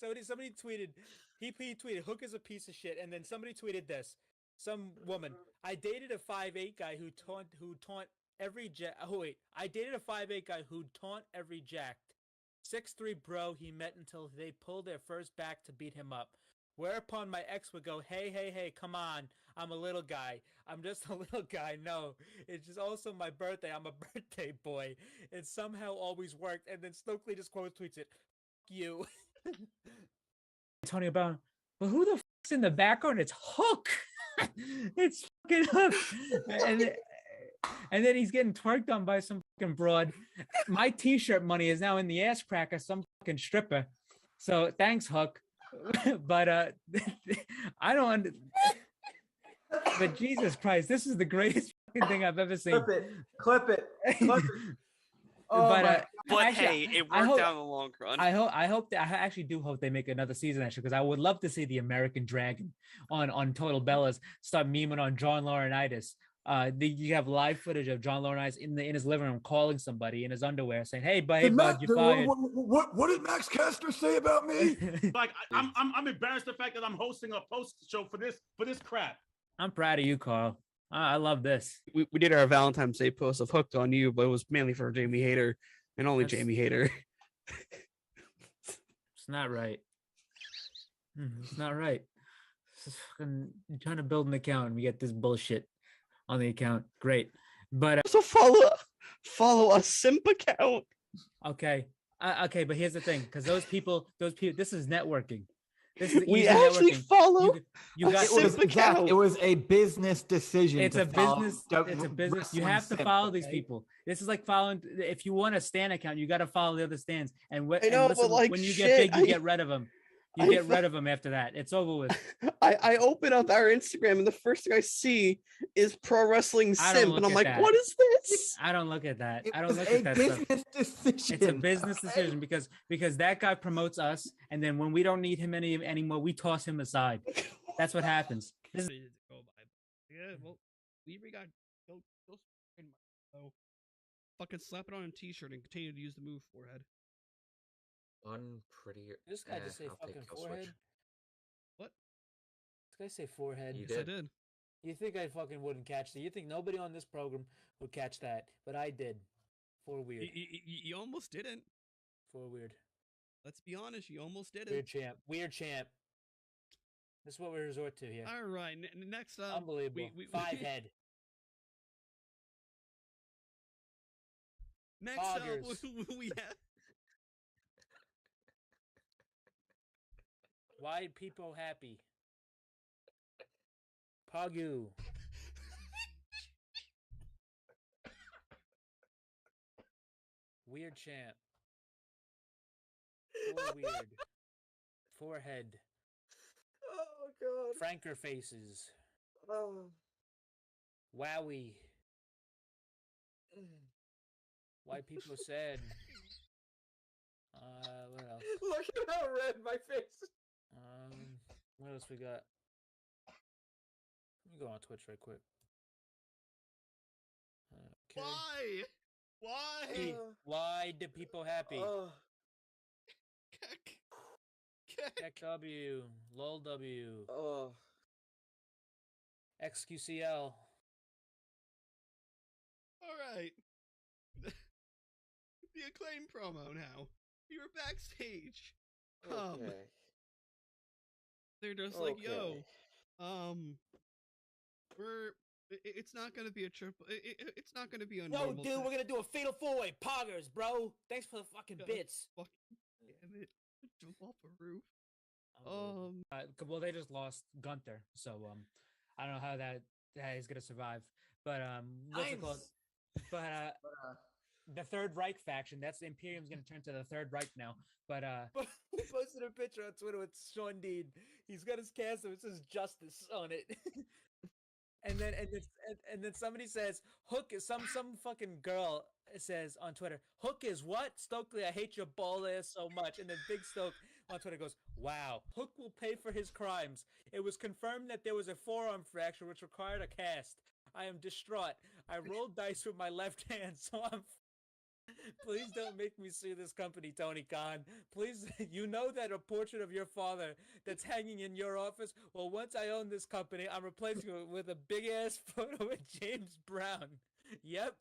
somebody tweeted, he tweeted, Hook is a piece of shit, and then somebody tweeted this. Some woman, I dated a 5'8" guy who taunt every I dated a 5'8" guy who taunt every jacked 6'3" bro he met until they pulled their first back to beat him up. Whereupon my ex would go, hey, come on, I'm a little guy. I'm just a little guy. No, it's just also my birthday. I'm a birthday boy. It somehow always worked. And then Stokely just quote tweets it, F you. Tony about, but who the fuck's in the background? It's Hook. It's fucking Hook. And then he's getting twerked on by some fucking broad. My t-shirt money is now in the ass crack of some fucking stripper. So thanks, Hook. But I don't but Jesus Christ, this is the greatest fucking thing I've ever seen. Clip it. Oh, but actually, hey, it worked out in the long run. I actually do hope they make another season actually, because I would love to see the American Dragon on Total Bellas start memeing on John Laurinaitis. You have live footage of John Laurinaitis in his living room calling somebody in his underwear saying, "Hey, bud, you're fired." What did Max Caster say about me? Like I'm embarrassed the fact that I'm hosting a post show for this crap. I'm proud of you, Carl. I love this. We did our Valentine's Day post of Hooked on You, but it was mainly for Jamie Hayter and only Jamie Hayter. It's not right. It's not right. It's fucking trying to build an account and we get this bullshit on the account. Great. But so follow a simp account. Okay. Okay, but here's the thing, because those people, this is networking. We actually follow. You got it was a business decision. It's a business. You have to follow these people. This is like following. If you want a stan account, you got to follow the other stans. And when you get big, you get rid of them. You get rid of them after that. It's over with. I open up our Instagram and the first thing I see is Pro Wrestling Simp, and I'm like, what is this? I don't look at that. I don't It's look a at that business stuff. decision. It's a business decision because that guy promotes us, and then when we don't need him anymore, we toss him aside. That's what happens. Yeah, well, we got go fucking slap it on a t-shirt and continue to use the move forehead. Unpretty. This guy just say fucking forehead. What? This guy say forehead. Yes, I did. You think I fucking wouldn't catch that? You think nobody on this program would catch that? But I did. For weird. You almost didn't. For weird. Let's be honest. You almost didn't. Weird champ. Weird champ. This is what we resort to here. All right. Next up. Unbelievable. Five head. Next up, we have. Why people happy? Pagu. Weird champ. Full weird. Forehead. Oh god. Franker faces. Oh. Wowie. Why people sad. What else? Look at how red my face is. What else we got? Let me go on Twitch right quick. Okay. Why? Why do people happy? KW, LOLW, XQCL. All right. The Acclaim promo now. We were backstage. Okay. They're just like, yo, it's not gonna be a triple. It's not gonna be a normal. No, dude, we're gonna do a fatal 4-way. Poggers, bro. Thanks for the fucking bits. Damn it! Jump off a roof. Well, they just lost Gunther, so I don't know how that is gonna survive. But what's it called? But the Third Reich faction. That's Imperium's gonna turn to the Third Reich now. But he posted a picture on Twitter with Sean Dean. He's got his castle. It says Justice on it. and then somebody says Hook is some fucking girl says on Twitter, Hook is what? Stokely, I hate your ball ass so much. And then Big Stoke on Twitter goes, wow, Hook will pay for his crimes. It was confirmed that there was a forearm fracture which required a cast. I am distraught. I rolled dice with my left hand, so I'm Please don't make me sue this company, Tony Khan. Please, you know that a portrait of your father that's hanging in your office? Well, once I own this company, I'm replacing it with a big-ass photo of James Brown. Yep.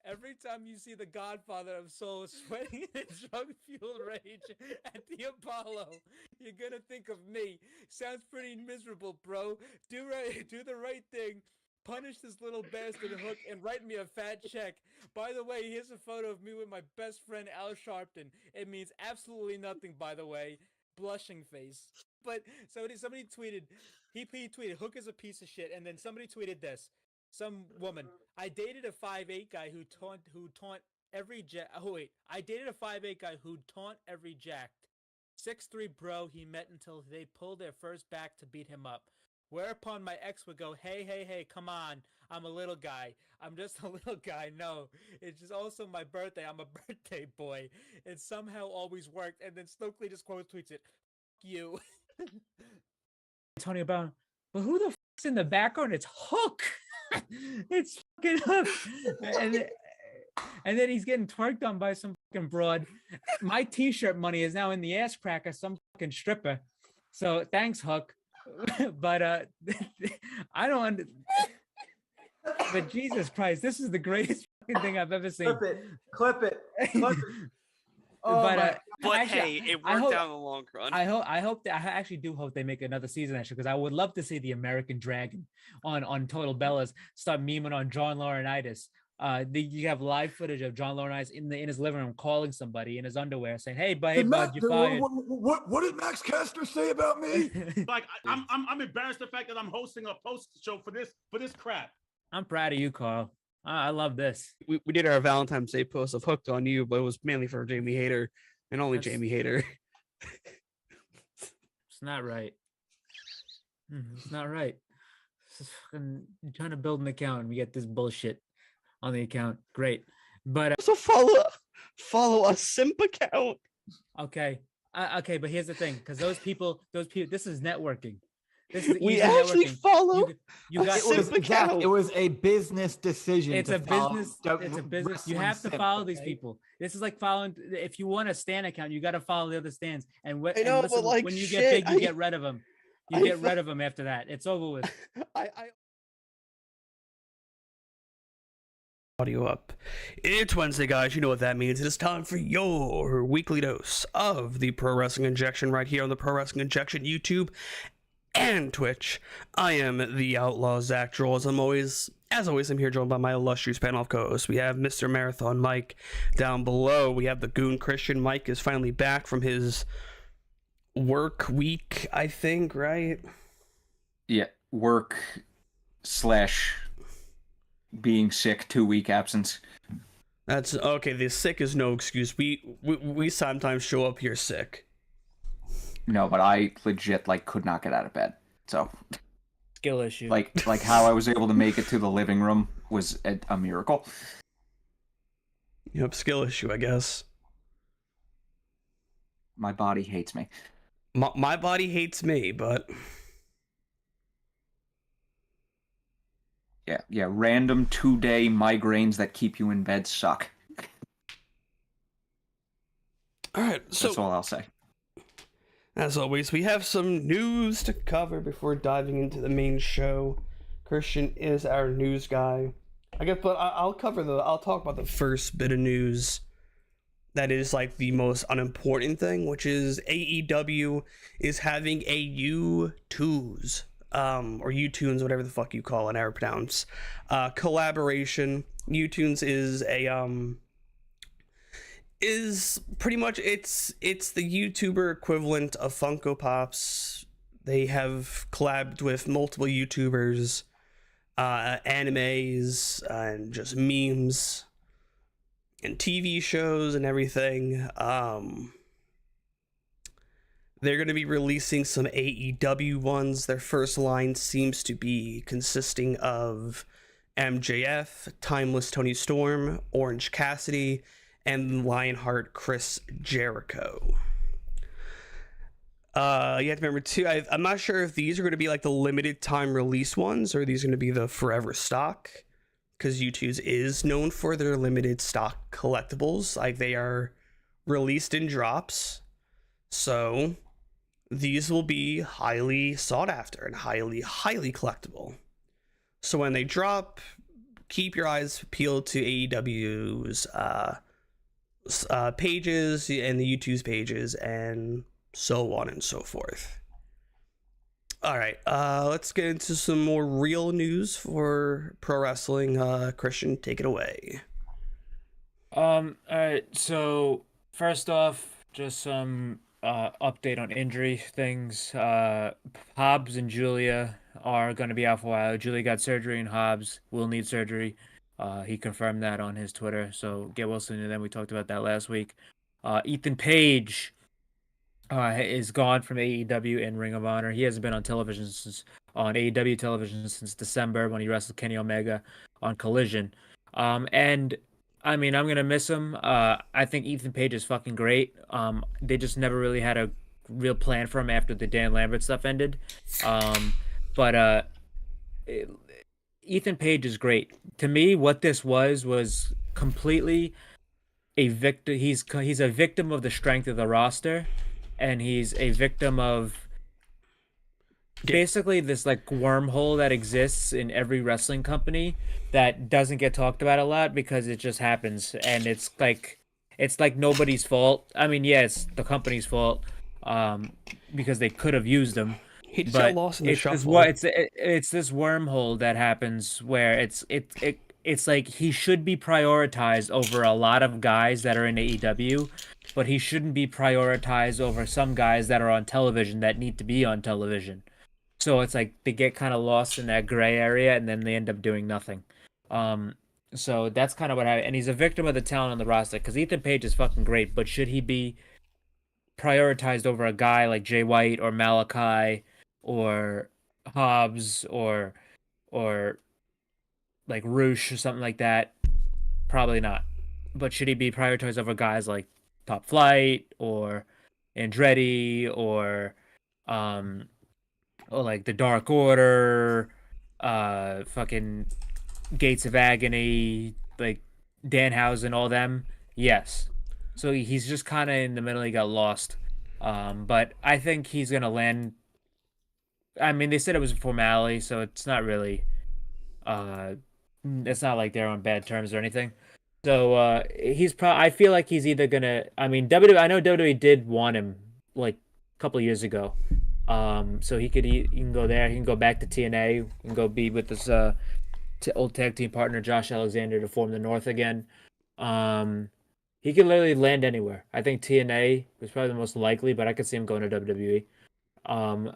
Every time you see the Godfather of Soul sweating in a drug-fueled rage at the Apollo, you're gonna think of me. Sounds pretty miserable, bro. Do the right thing. Punish this little bastard Hook and write me a fat check. By the way, here's a photo of me with my best friend Al Sharpton. It means absolutely nothing, by the way. Blushing face. But somebody tweeted, he tweeted, Hook is a piece of shit, and then somebody tweeted this. Some woman, I dated a 5'8" guy who taunt every I dated a 5'8" guy who taunt every jacked. 6'3" bro he met until they pulled their first back to beat him up. Whereupon my ex would go, hey, come on. I'm a little guy. I'm just a little guy. No, it's just also my birthday. I'm a birthday boy. It somehow always worked. And then Stokely just quote tweets it. F you. Tony Brown, but who the f***'s in the background? It's Hook. It's fucking Hook. And then he's getting twerked on by some fucking broad. My t-shirt money is now in the ass crack of some fucking stripper. So thanks, Hook. But I don't but Jesus Christ, this is the greatest fucking thing I've ever seen. Clip it. Oh, but actually, hey, it worked out in the long run. I actually do hope they make another season actually, because I would love to see the American Dragon on Total Bellas start memeing on John Laurinaitis. You have live footage of John Laurinaitis in his living room calling somebody in his underwear saying, "Hey, bud, you fired." What did Max Caster say about me? Like I'm embarrassed the fact that I'm hosting a post show for this crap. I'm proud of you, Carl. I love this. We did our Valentine's Day post of Hooked on You, but it was mainly for Jamie Hayter and only Jamie Hayter. It's not right. It's not right. This is fucking trying to build an account and we get this bullshit on the account. Great. But also follow a simp account. Okay. Okay, but here's the thing, because those people, this is networking. We actually follow. You got it was a business decision. It's a business. It's a business. You have to follow these people. This is like following. If you want a stan account, you got to follow the other stans. And when you get big, you get rid of them. You get rid of them after that. It's over with. Audio up. It's Wednesday, guys. You know what that means. It is time for your weekly dose of the Pro Wrestling Injection right here on the Pro Wrestling Injection YouTube and Twitch. I am the Outlaw Zach Droll. As always, I'm here joined by my illustrious panel of co-hosts. We have Mr. Marathon Mike down below. We have the Goon Christian. Mike is finally back from his work week, I think, right? Yeah, work / being sick, 2-week absence. That's okay. The sick is no excuse. We sometimes show up here sick. No, but I legit could not get out of bed. So skill issue. Like how I was able to make it to the living room was a miracle. Yep, skill issue, I guess. My body hates me. My body hates me, but yeah. Random 2-day migraines that keep you in bed suck. All right, so that's all I'll say. As always, we have some news to cover before diving into the main show. Christian is our news guy, I guess, but I'll talk about the first bit of news that is the most unimportant thing, which is AEW is having a U2s, or U-Tunes, whatever the fuck you call it, however pronounce, collaboration. U-Tunes is is pretty much it's the YouTuber equivalent of Funko Pops. They have collabed with multiple YouTubers, animes, and just memes and TV shows and everything. They're going to be releasing some AEW ones. Their first line seems to be consisting of MJF, Timeless Tony Storm, Orange Cassidy, and Lionheart Chris Jericho. You have to remember too, I'm not sure if these are going to be the limited time release ones or these are going to be the forever stock, because U2's is known for their limited stock collectibles. Like, they are released in drops. So these will be highly sought after and highly, highly collectible. So when they drop, keep your eyes peeled to AEW's pages and the U2's pages and so on and so forth. All right, let's get into some more real news for pro wrestling. Christian, take it away. All right. So first off, just some update on injury things. Hobbs and Julia are going to be out for a while. Julia got surgery, and Hobbs will need surgery. He confirmed that on his Twitter. So get well soon. And then we talked about that last week. Ethan Page is gone from AEW and Ring of Honor. He hasn't been on television on AEW television since December when he wrestled Kenny Omega on Collision. And I mean, I'm gonna miss him. I think Ethan Page is fucking great. They just never really had a real plan for him after the Dan Lambert stuff ended. But Ethan Page is great. To me, what this was completely a victim. He's a victim of the strength of the roster, and he's a victim of basically this like wormhole that exists in every wrestling company that doesn't get talked about a lot because it just happens, and it's like nobody's fault. I mean, yeah, it's the company's fault because they could have used them. He just got lost in the shuffle. It's this wormhole that happens where it's like he should be prioritized over a lot of guys that are in AEW, but he shouldn't be prioritized over some guys that are on television that need to be on television. So it's like they get kind of lost in that gray area, and then they end up doing nothing. So that's kind of what happened. And he's a victim of the talent on the roster because Ethan Page is fucking great, but should he be prioritized over a guy like Jay White or Malachi or Hobbs or like Roosh or something like that? Probably not. But should he be prioritized over guys like Top Flight or Andretti or like the Dark Order, fucking Gates of Agony, like Danhausen, all them? Yes. So he's just kind of in the middle. He got lost. But I think he's going to land. I mean, they said it was a formality, so it's not really, it's not like they're on bad terms or anything. So I feel like he's either going to, I mean, I know WWE did want him like a couple of years ago. So he can go there. He can go back to TNA and go be with this old tag team partner Josh Alexander to form the North again. He can literally land anywhere. I think TNA was probably the most likely, but I could see him going to WWE.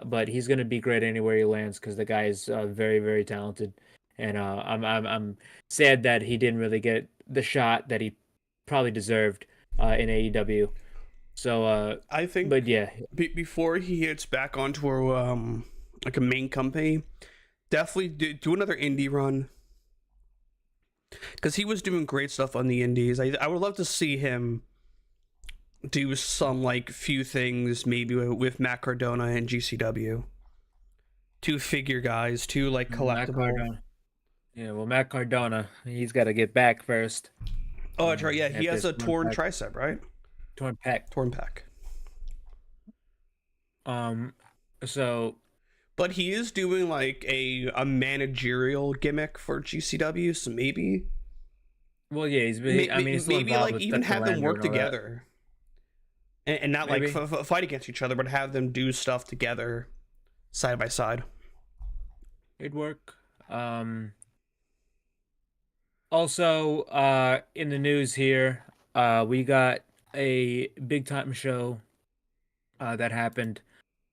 But he's gonna be great anywhere he lands because the guy is very, very talented. And I'm sad that he didn't really get the shot that he probably deserved in AEW. So I think, but yeah, before he hits back onto like a main company, definitely do another indie run because he was doing great stuff on the indies. I would love to see him do some like few things maybe with Matt Cardona and GCW. Two figure guys, two like collectible. Yeah, well, Matt Cardona, he's got to get back first. Oh, that's right. Yeah, he has a torn tricep, right? Torn pec. So, but he is doing like a managerial gimmick for GCW, so maybe. Well, yeah, he's been. I mean, maybe like even have them work together, and not like fight against each other, but have them do stuff together, side by side. It'd work. Also, in the news here, we got a big time show that happened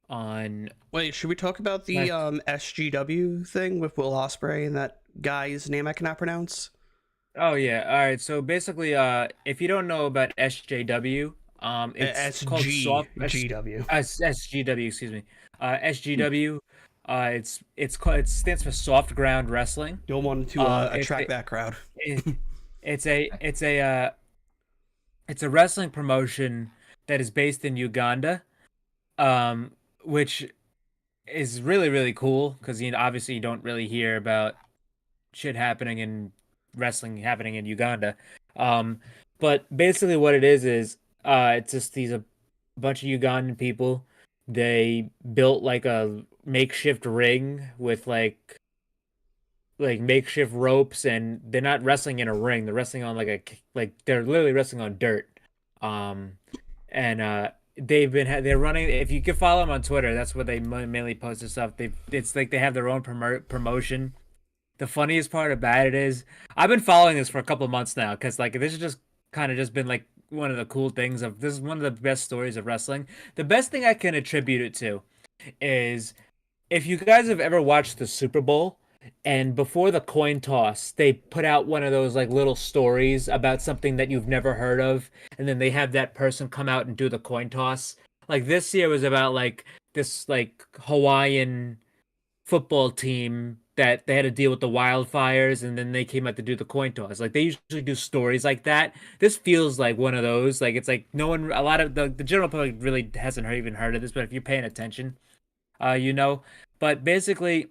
on. Wait, should we talk about the SGW thing with Will Ospreay and that guy's name I cannot pronounce? Oh yeah, all right. So basically, if you don't know about SJW, it's called SGW. SGW, excuse me. SGW. It stands for Soft Ground Wrestling. Don't want to attract that crowd. It's a wrestling promotion that is based in Uganda, which is really, really cool because obviously you don't really hear about shit happening in wrestling happening in Uganda. But basically what it is it's just a bunch of Ugandan people. They built like a makeshift ring with like makeshift ropes, and they're not wrestling in a ring. They're wrestling on like they're literally wrestling on dirt. Um, and they're running. If you can follow them on Twitter, that's where they mainly post their stuff. It's like they have their own promotion. The funniest part about it is I've been following this for a couple of months now because like this has just kind of just been like one of the cool things of this is one of the best stories of wrestling. The best thing I can attribute it to is if you guys have ever watched the Super Bowl and before the coin toss, they put out one of those like little stories about something that you've never heard of, and then they have that person come out and do the coin toss. Like this year was about like this like Hawaiian football team that they had to deal with the wildfires, and then they came out to do the coin toss. Like they usually do stories like that. This feels like one of those. Like it's like no one, a lot of the general public really hasn't even heard of this, but if you're paying attention, you know. But basically,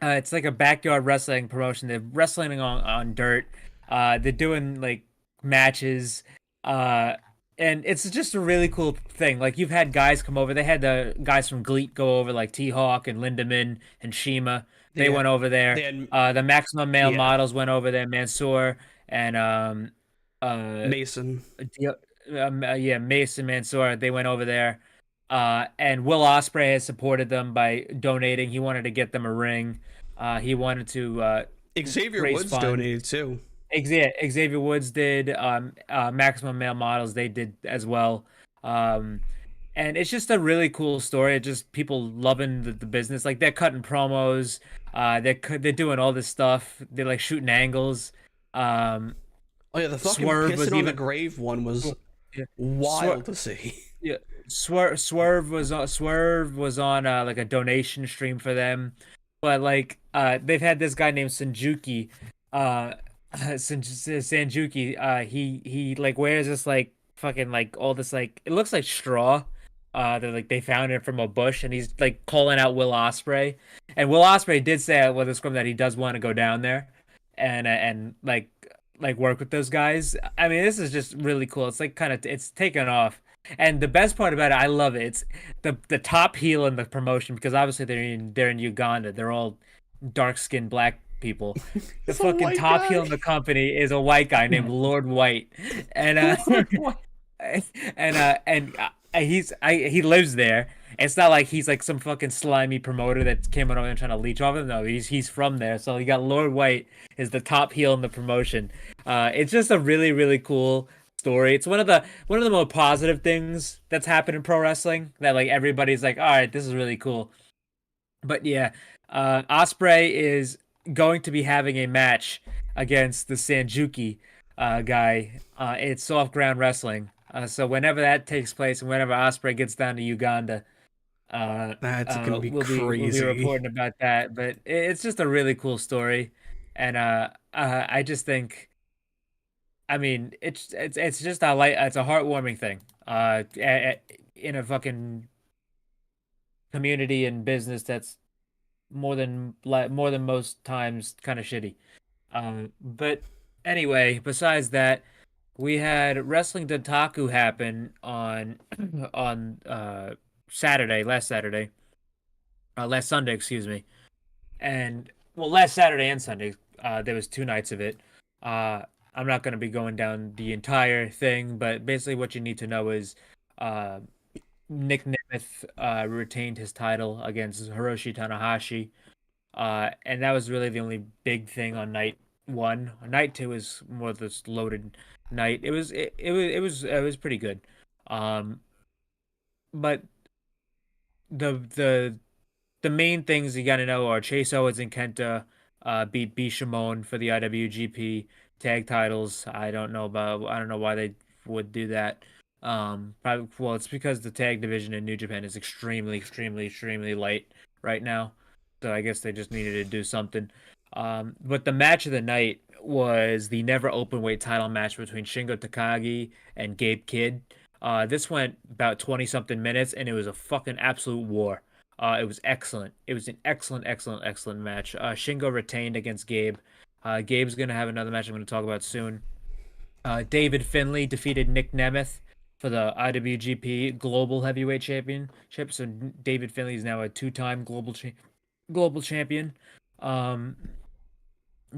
it's like a backyard wrestling promotion. They're wrestling on dirt. They're doing like matches. And it's just a really cool thing. Like you've had guys come over. They had the guys from GLEAT go over, like T-Hawk and Lindemann and Shima. They went over there. The Maximum Male Models went over there. Mansoor and Mason. Mason Mansoor. They went over there. And Will Ospreay has supported them by donating. He wanted to get them a ring. He wanted to Xavier Woods donated too. Xavier Woods did. Maximum Male Models, they did as well. And it's just a really cool story. It's just people loving the business. Like they're cutting promos. They're doing all this stuff. They're like shooting angles. Oh yeah, the fucking Swerve pissing on the grave one was wild to see. Yeah, Swerve was on like a donation stream for them, but like they've had this guy named Sanjuki, Sanjuki. He like wears this like fucking like all this like it looks like straw. They found it from a bush, and he's like calling out Will Ospreay, and Will Ospreay did say with the scrum that he does want to go down there, and like work with those guys. I mean, this is just really cool. It's like it's taken off. And the best part about it, I love it. It's the top heel in the promotion because obviously they're in Uganda. They're all dark-skinned black people. The fucking top heel in the company is a white guy named Lord White, and he lives there. It's not like he's like some fucking slimy promoter that came over and trying to leech off him. No, he's from there. So you got Lord White is the top heel in the promotion. It's just a really really cool story. It's one of the more positive things that's happened in pro wrestling that like everybody's like, all right, this is really cool. But yeah, Ospreay is going to be having a match against the Sanjuki guy. It's soft ground wrestling. So whenever that takes place and whenever Ospreay gets down to Uganda, that's gonna be crazy. We'll be reporting about that. But it's just a really cool story, and I just think. I mean, it's just it's a heartwarming thing. In a fucking community and business that's more than most times kind of shitty. But anyway, besides that, we had Wrestling Dontaku happen on last Sunday, excuse me, and last Saturday and Sunday. There was 2 nights of it. I'm not going to be going down the entire thing, but basically what you need to know is Nick Nemeth retained his title against Hiroshi Tanahashi, and that was really the only big thing on night 1. Night 2 is more of this loaded night. It was pretty good, but the main things you got to know are Chase Owens and Kenta beat Bishamon for the IWGP tag titles. I don't know why they would do that. Probably, it's because the tag division in New Japan is extremely light right now. So I guess they just needed to do something. But the match of the night was the never openweight title match between Shingo Takagi and Gabe Kidd. This went about 20 something minutes, and it was a fucking absolute war. It was excellent. It was an excellent match. Shingo retained against Gabe. Gabe's gonna have another match I'm gonna talk about soon. David Finlay defeated Nick Nemeth for the IWGP Global Heavyweight Championship. So David Finlay is now a 2-time global champion.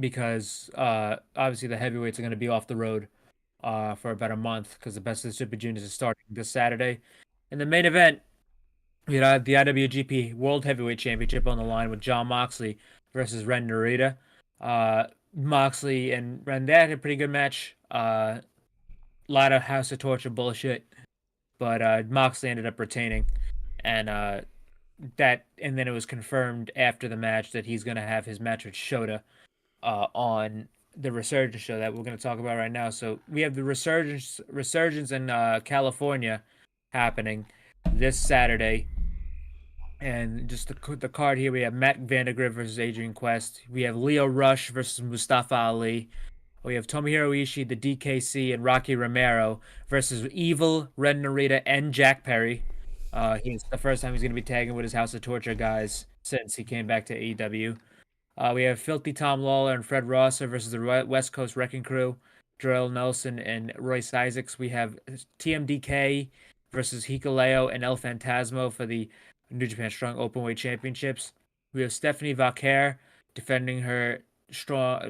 Because obviously the heavyweights are going to be off the road for about a month because the Best of the Super Juniors is starting this Saturday. In the main event, we had the IWGP World Heavyweight Championship on the line with Jon Moxley versus Ren Narita. Moxley and Ren, they had a pretty good match. A lot of House of Torture bullshit, but Moxley ended up retaining, and then it was confirmed after the match that he's going to have his match with Shota on the Resurgence show that we're going to talk about right now. So we have the Resurgence in California happening this Saturday. And just the card here, we have Matt Vandergrift versus Adrian Quest. We have Leo Rush versus Mustafa Ali. We have Tomohiro Ishii, the DKC, and Rocky Romero versus Evil, Ren Narita, and Jack Perry. He's the first time he's going to be tagging with his House of Torture guys since he came back to AEW. We have Filthy Tom Lawler and Fred Rosser versus the West Coast Wrecking Crew, Joel Nelson and Royce Isaacs. We have TMDK versus Hikuleo and El Phantasmo for the New Japan Strong Openweight Championships. We have Stephanie Valquer defending her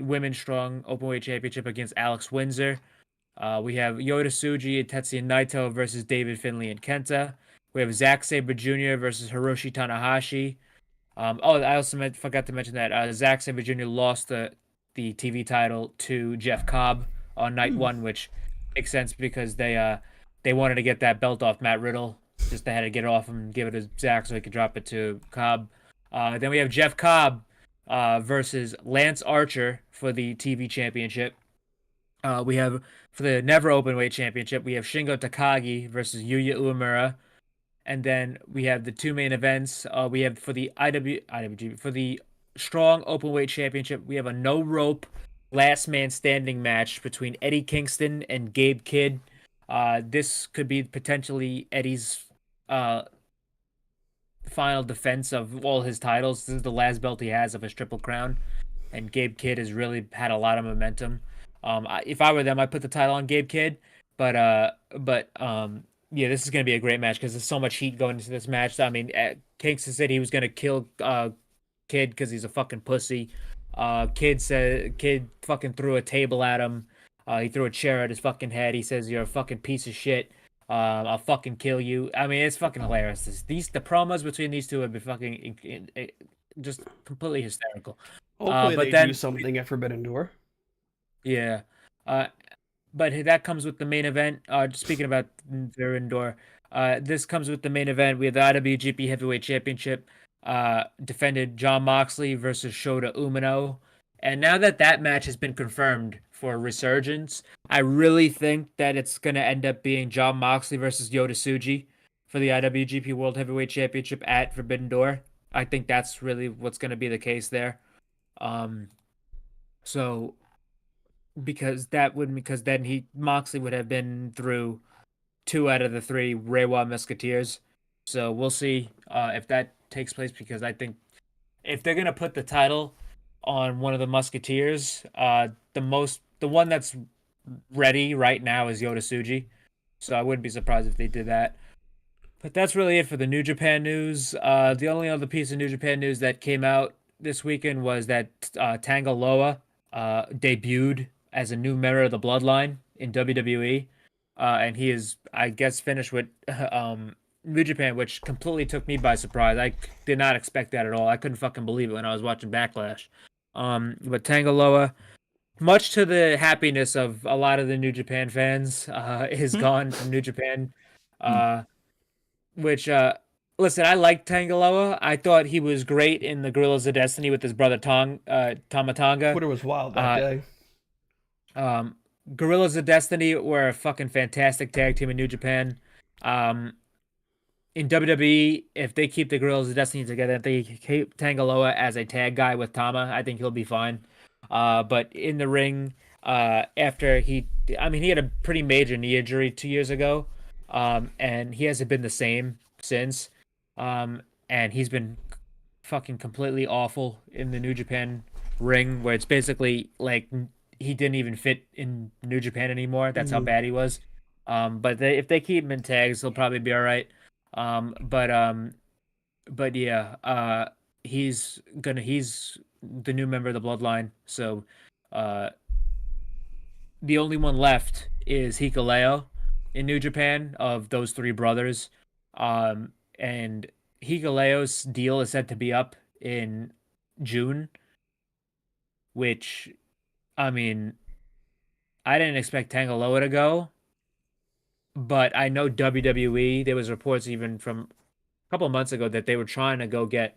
Women's Strong Openweight Championship against Alex Windsor. We have Yota Tsuji and Tetsuya Naito versus David Finlay and Kenta. We have Zack Sabre Jr. versus Hiroshi Tanahashi. I also forgot to mention that Zack Sabre Jr. lost the TV title to Jeff Cobb on night one, which makes sense because they wanted to get that belt off Matt Riddle. Just they had to get it off him and give it to Zack so he could drop it to Cobb. Then we have Jeff Cobb versus Lance Archer for the TV championship. We have for the Never Openweight Championship, we have Shingo Takagi versus Yuya Uemura. And then we have the two main events. We have for the IWGP, for the Strong Openweight Championship, we have a no rope last man standing match between Eddie Kingston and Gabe Kidd. This could be potentially Eddie's final defense of all his titles. This is the last belt he has of his Triple Crown, and Gabe Kidd has really had a lot of momentum. If I were them, I'd put the title on Gabe Kidd, but yeah, this is going to be a great match because there's so much heat going into this match. I mean, Kingston said he was going to kill Kidd because he's a fucking pussy. Kidd fucking threw a table at him. He threw a chair at his fucking head. He says, "You're a fucking piece of shit. I'll fucking kill you." I mean, it's fucking hilarious. The promos between these two have been fucking just completely hysterical. Hopefully but they do something at Forbidden Door. Yeah. But that comes with the main event. Speaking about Forbidden Door, this comes with the main event. We have the IWGP Heavyweight Championship defended Jon Moxley versus Shota Umino. And now that match has been confirmed for Resurgence, I really think that it's going to end up being Jon Moxley versus Yota Tsuji for the IWGP World Heavyweight Championship at Forbidden Door. I think that's really what's going to be the case there. Because then Moxley would have been through 2 out of the 3 Reiwa Musketeers. So we'll see if that takes place, because I think if they're gonna put the title on one of the Musketeers, the one that's ready right now is Yota Tsuji. So I wouldn't be surprised if they did that. But that's really it for the New Japan news. The only other piece of New Japan news that came out this weekend was that Tanga Loa debuted as a new member of the Bloodline in WWE, and he is, I guess, finished with New Japan, which completely took me by surprise. I did not expect that at all. I couldn't fucking believe it when I was watching Backlash. But Tanga Loa, much to the happiness of a lot of the New Japan fans, is gone from New Japan. Listen, I like Tanga Loa. I thought he was great in the Guerrillas of Destiny with his brother Tama Tonga. Twitter was wild that day. Guerrillas of Destiny were a fucking fantastic tag team in New Japan. In WWE, if they keep the Guerrillas of Destiny together, if they keep Tanga Loa as a tag guy with Tama, I think he'll be fine. But in the ring, after he had a pretty major knee injury 2 years ago, and he hasn't been the same since. And he's been fucking completely awful in the New Japan ring where it's basically like he didn't even fit in New Japan anymore. That's how bad he was. But if they keep him in tags, he'll probably be all right. But yeah, he's the new member of the Bloodline. So, the only one left is Hikuleo in New Japan of those three brothers. And Hikuleo's deal is set to be up in June, which, I mean, I didn't expect Tangaloa to go, but I know WWE, there was reports even from a couple of months ago that they were trying to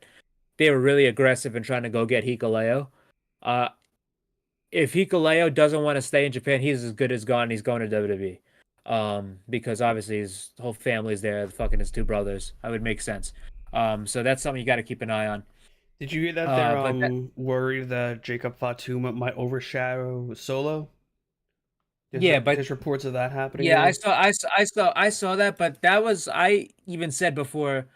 they were really aggressive in trying to go get Hikuleo. If Hikuleo doesn't want to stay in Japan, he's as good as gone. He's going to WWE. Because obviously his whole family's there, fucking his two brothers. That would make sense. So that's something you got to keep an eye on. Did you hear that they're worried that Jacob Fatu might overshadow Solo? But there's reports of that happening. Yeah, I saw that, but that was, I even said before,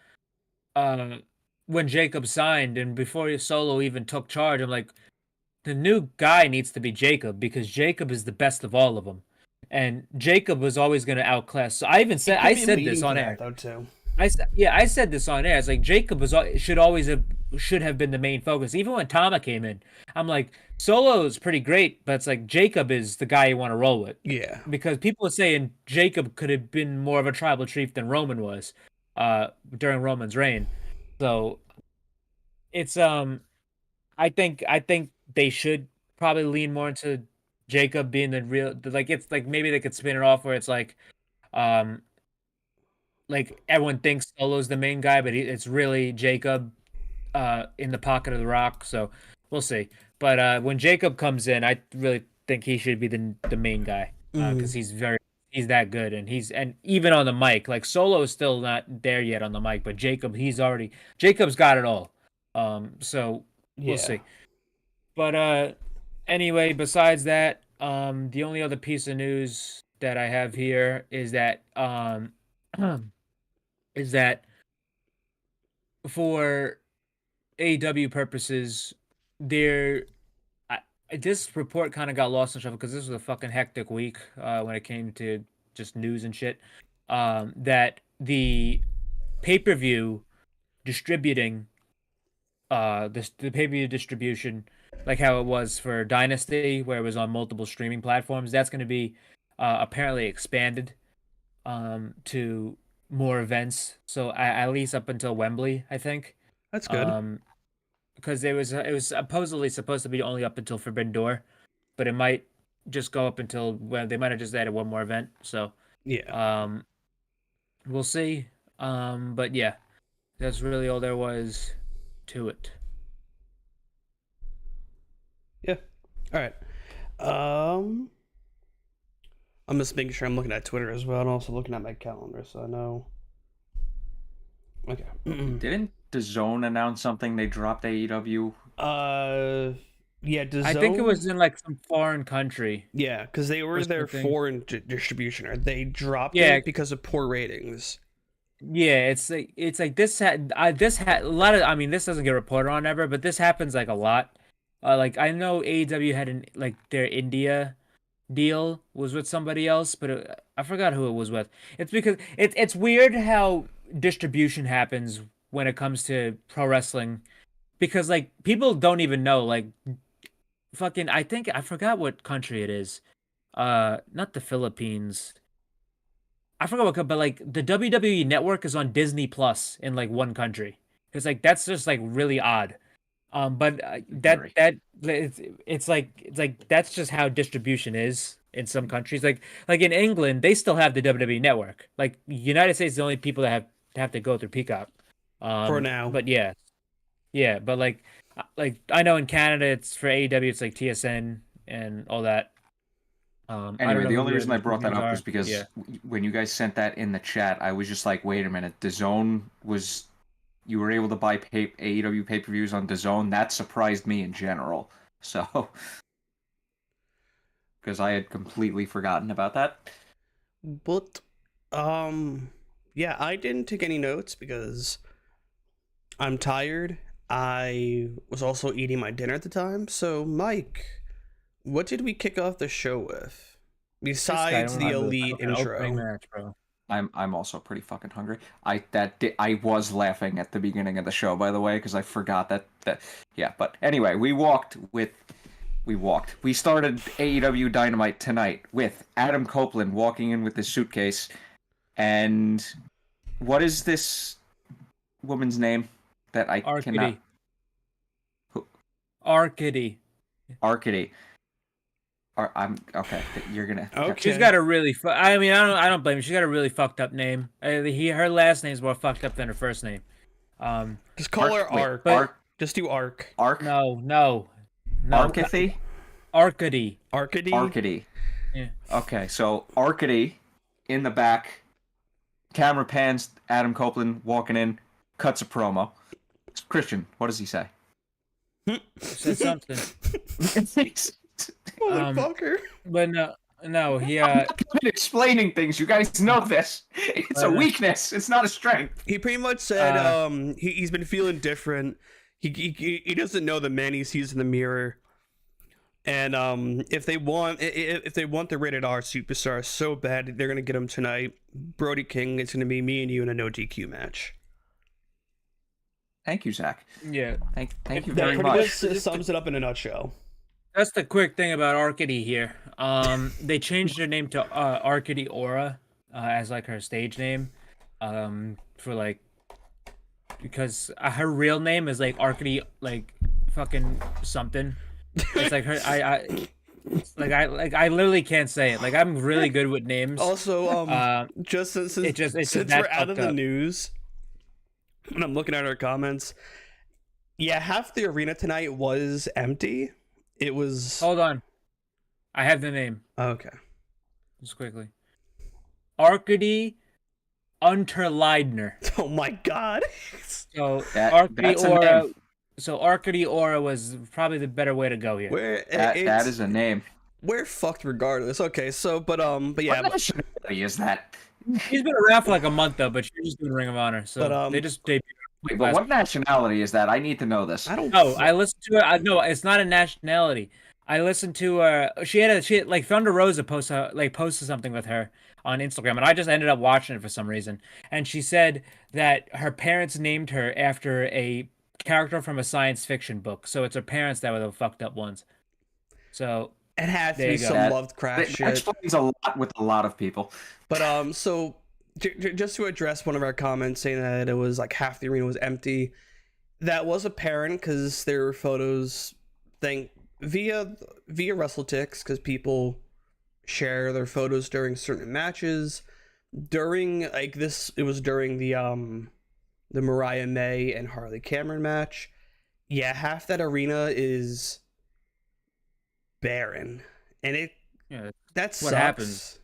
when Jacob signed and before Solo even took charge, I'm like, the new guy needs to be Jacob because Jacob is the best of all of them, and Jacob was always going to outclass. So I said this on air though too. I said this on air. It's like Jacob should have been the main focus. Even when Tama came in, I'm like, Solo is pretty great, but it's like Jacob is the guy you want to roll with. Yeah, because people are saying Jacob could have been more of a tribal chief than Roman was, during Roman's reign. So it's I think they should probably lean more into Jacob being the real, like, it's like maybe they could spin it off where it's like everyone thinks Solo's the main guy, but it's really Jacob in the pocket of the Rock. So we'll see. But when Jacob comes in, I really think he should be the main guy because he's that good, and even on the mic, like Solo is still not there yet on the mic, but Jacob's got it all. So we'll see. But anyway, besides that, the only other piece of news that I have here is that for AEW purposes, this report kind of got lost in shuffle because this was a fucking hectic week when it came to just news and shit. That the pay-per-view distributing, the pay-per-view distribution, like how it was for Dynasty, where it was on multiple streaming platforms, that's going to be apparently expanded to more events. So at least up until Wembley, I think. That's good. Because it was supposedly supposed to be only up until Forbidden Door, but it might just go up until they might have just added one more event. So yeah, we'll see. But yeah, that's really all there was to it. Yeah. All right. I'm just making sure I'm looking at Twitter as well, and also looking at my calendar, so I know. Okay. Didn't DAZN announce something? They dropped AEW. Yeah, DAZN. I think it was in like some foreign country. Yeah, because they were their foreign distribution, or they dropped Yeah, it because of poor ratings. Yeah, it's like this had a lot of. I mean, this doesn't get reported on ever, but this happens like a lot. Like I know AEW had their India deal was with somebody else, but I forgot who it was with. It's because it's weird how distribution happens when it comes to pro wrestling, because like people don't even know, like fucking, I think I forgot what country it is. Not the Philippines. I forgot what, but like the WWE network is on Disney Plus in like one country. It's like that's just like really odd. But it's like that's just how distribution is in some countries. Like in England, they still have the WWE network. Like United States is the only people that have to go through Peacock. For now. But yeah, but like I know in Canada it's for AEW, it's like TSN and all that. Anyway, the only reason I brought that up was because when you guys sent that in the chat, I was just like, wait a minute, DAZN was... You were able to buy AEW pay-per-views on DAZN. That surprised me in general. So... Because I had completely forgotten about that. But, yeah, I didn't take any notes because I'm tired. I was also eating my dinner at the time. So, Mike, what did we kick off the show with? Besides the elite intro. Match, bro. I'm also pretty fucking hungry. I was laughing at the beginning of the show, by the way, because I forgot that yeah. But anyway, we started AEW Dynamite tonight with Adam Copeland walking in with his suitcase, and what is this woman's name that I cannot? Arcady. I'm okay. You're gonna. Okay. She's got a really. I don't blame her. She's got a really fucked up name. Her last name's more fucked up than her first name. Just call her Arc. Arc. Just do Arc. Arc. No. Arcady. Arcady. Yeah. Okay, so Arcady in the back. Camera pans. Adam Copeland walking in. Cuts a promo. Christian, what does he say? Said something. Motherfucker. But no, he I'm explaining things. You guys know this. It's a weakness. It's not a strength. He pretty much said he's been feeling different. He doesn't know the man he sees in the mirror. And if they want the rated R superstar so bad, they're gonna get him tonight. Brody King, it's gonna be me and you in a no DQ match. Thank you, Zach. Yeah. Thank you That very pretty much. much sums it up in a nutshell. That's the quick thing about Arcady here. They changed her name to Arcady Aura as like her stage name, because her real name is like Arcady like fucking something. It's like her. I literally can't say it. Like I'm really good with names. Also, just since we're out of the news, and I'm looking at our comments, yeah, half the arena tonight was empty. It was. Hold on, I have the name. Okay. Just quickly. Arcady Unterleidner. Oh my god. So Arcady Aura. So Arcady Aura was probably the better way to go here. That is a name. We're fucked regardless. Okay, so but yeah. What nationality is that? She's been around for like a month though, but she's just doing Ring of Honor. So they just debuted. Wait, but what nationality is that? I need to know this. I don't know. I listened to her. No, it's not a nationality. I listened to her. She had like Thunder Rosa posted something with her on Instagram, and I just ended up watching it for some reason. And she said that her parents named her after a character from a science fiction book. So it's her parents that were the fucked up ones. So it has to be some Lovecraft shit. That explains a lot with a lot of people. But so just to address one of our comments saying that it was like half the arena was empty, that was apparent because there were photos via WrestleTix, because people share their photos during certain matches. During like this, it was during the Mariah May and Harley Cameron match. Yeah, half that arena is barren, and that sucks. What happens?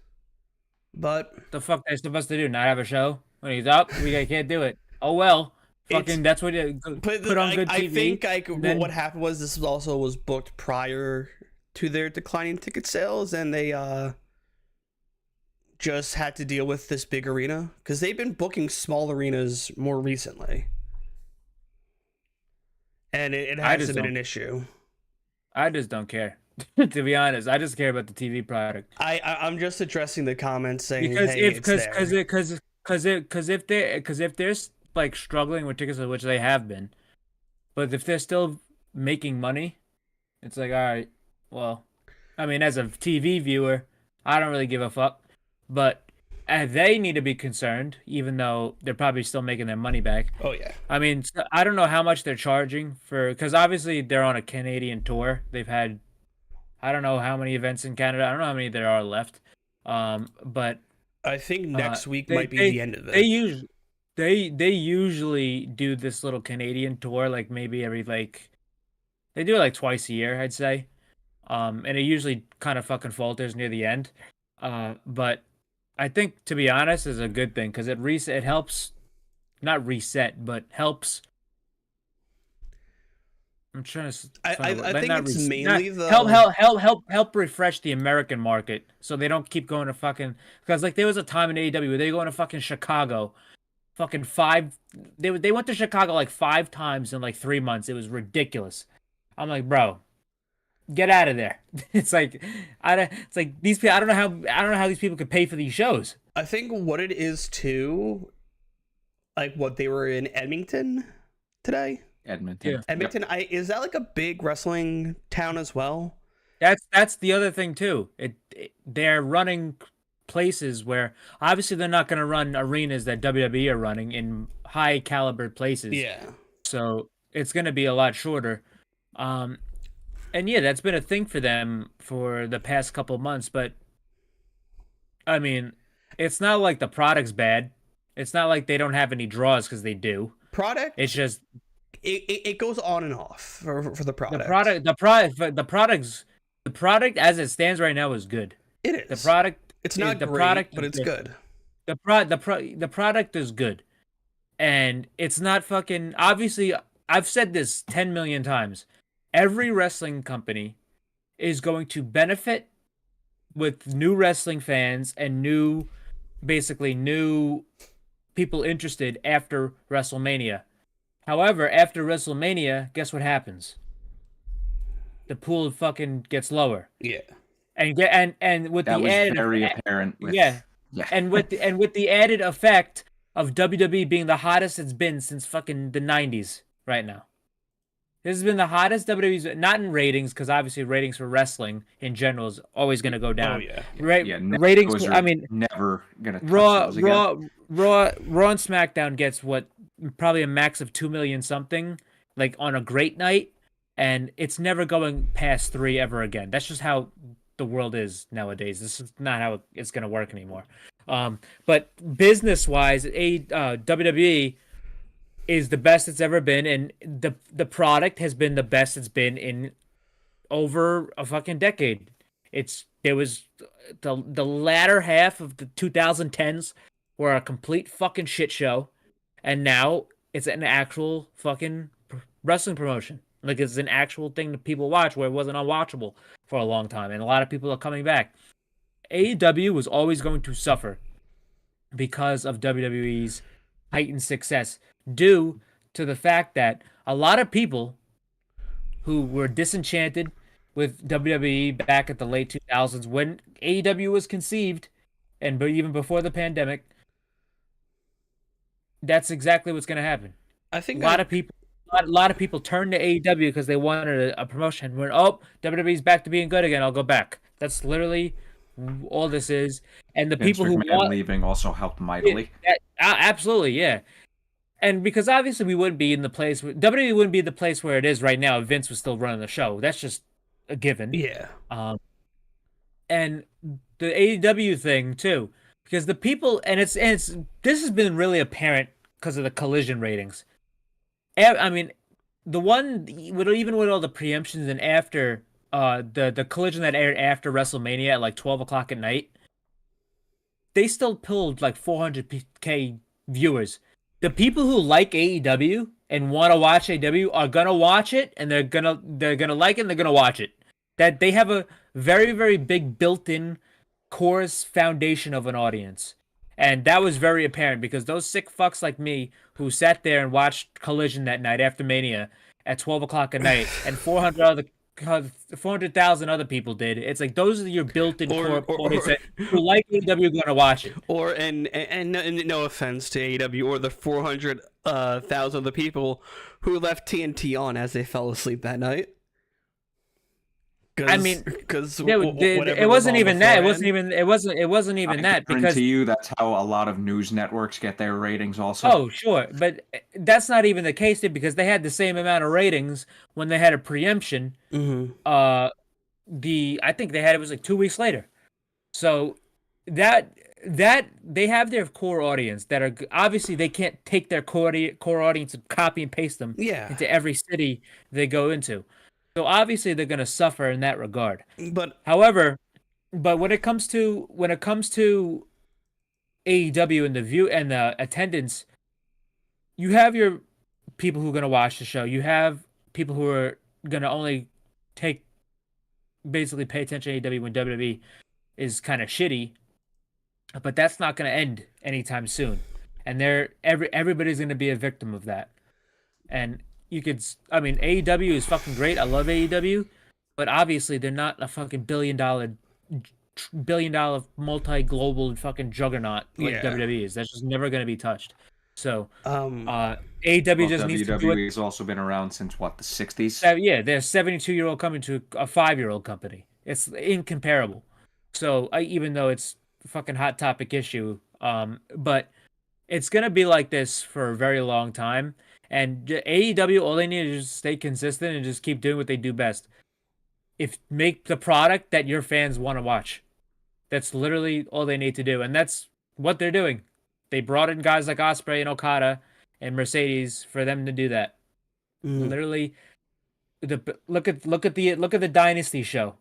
But the fuck they're supposed to do? Not have a show? When he's up, we can't do it. Oh well. Fucking that's what you put on good TV. I think what happened was this was booked prior to their declining ticket sales, and they just had to deal with this big arena because they've been booking small arenas more recently, and it hasn't been an issue. I just don't care. To be honest, I just care about the TV product. I'm just addressing the comments saying because if they're like struggling with tickets, which they have been, but if they're still making money, it's like, all right, well, I mean, as a TV viewer, I don't really give a fuck, but they need to be concerned, even though they're probably still making their money back. Oh yeah. I mean, I don't know how much they're charging because obviously they're on a Canadian tour. They've had, I don't know how many events in Canada. I don't know how many there are left. But I think next week might be the end of it. They usually do this little Canadian tour, like maybe every they do it like twice a year, I'd say. And it usually kind of fucking falters near the end. But I think, to be honest, is a good thing because it helps, not reset, but helps. I'm trying to. I think it's mainly the help refresh the American market so they don't keep going to fucking, because like there was a time in AEW where they go to fucking Chicago fucking 5. They went to Chicago like 5 times in like 3 months. It was ridiculous. I'm like, bro, get out of there. It's like it's like these people. I don't know how these people could pay for these shows. I think what it is too, like what they were in Edmonton today. Edmonton. Yeah. Edmonton. Is that like a big wrestling town as well? That's the other thing too. They're running places where obviously they're not going to run arenas that WWE are running in high caliber places. Yeah. So it's going to be a lot shorter. And yeah, that's been a thing for them for the past couple months. But I mean, it's not like the product's bad. It's not like they don't have any draws, because they do. Product. It's just it goes on and off for the product. The product as it stands right now is good. It is. The product. It's not the great, product, but it's good. The product is good, and it's not fucking. Obviously, I've said this 10 million times. Every wrestling company is going to benefit with new wrestling fans and new people interested after WrestleMania. However, after WrestleMania, guess what happens? The pool fucking gets lower. Yeah. And with That the was added very apparent. yeah. And with the added effect of WWE being the hottest it's been since fucking the 90s right now. This has been the hottest WWE's, not in ratings, because obviously ratings for wrestling in general is always going to go down. Oh yeah. Ratings. I mean, never gonna touch Raw those again. and SmackDown gets what, probably a max of 2 million something, like on a great night, and it's never going past 3 ever again. That's just how the world is nowadays. This is not how it's going to work anymore. But business wise, WWE is the best it's ever been, and the product has been the best it's been in over a fucking decade. There was the latter half of the 2010s were a complete fucking shit show, and now it's an actual fucking wrestling promotion. Like, it's an actual thing that people watch, where it wasn't unwatchable for a long time, and a lot of people are coming back. AEW was always going to suffer because of WWE's heightened success, due to the fact that a lot of people who were disenchanted with WWE back at the late 2000s, when AEW was conceived, and even before the pandemic, that's exactly what's going to happen. I think a lot of people turned to AEW because they wanted a promotion. When WWE's back to being good again, I'll go back. That's literally all this is. And the people who want leaving also helped mightily. Absolutely, yeah. And because obviously we wouldn't be in the place, WWE wouldn't be the place where it is right now if Vince was still running the show. That's just a given. Yeah. And the AEW thing too, because the people, and it's this has been really apparent because of the Collision ratings. I mean, the one even with all the preemptions and after the Collision that aired after WrestleMania at like 12 o'clock at night, they still pulled like 400K viewers. The people who like AEW and want to watch AEW are gonna watch it, and they're gonna like it, and they're gonna watch it. That they have a very, very big built-in chorus foundation of an audience. And that was very apparent, because those sick fucks like me who sat there and watched Collision that night after Mania at 12 o'clock at night, and 400,000 other people did. It's like, those are your built-in core audience who like AEW, going to watch it. And no offense to AEW or the 400,000 of the people who left TNT on as they fell asleep that night. I mean, because it wasn't even that. It wasn't even that, because to you, that's how a lot of news networks get their ratings. Also, oh sure, but that's not even the case, because they had the same amount of ratings when they had a preemption. Mm-hmm. I think they had it was like 2 weeks later. So that they have their core audience that are obviously, they can't take their core audience and copy and paste them into every city they go into. So obviously they're going to suffer in that regard. But when it comes to AEW and the view and the attendance, you have your people who are going to watch the show. You have people who are going to only pay attention to AEW when WWE is kind of shitty. But that's not going to end anytime soon. and everybody's going to be a victim of that. And AEW is fucking great. I love AEW, but obviously they're not a fucking billion dollar multi-global fucking juggernaut like WWE is. That's just never going to be touched. So AEW just needs to do it. WWE has also been around since what, the 60s? Yeah, they're a 72-year-old coming to a 5-year-old company. It's incomparable. So even though it's a fucking hot topic issue, but it's gonna be like this for a very long time. And AEW, all they need is just stay consistent and just keep doing what they do best. Make the product that your fans want to watch. That's literally all they need to do, and that's what they're doing. They brought in guys like Ospreay and Okada and Mercedes for them to do that. Literally, look at the Dynasty show.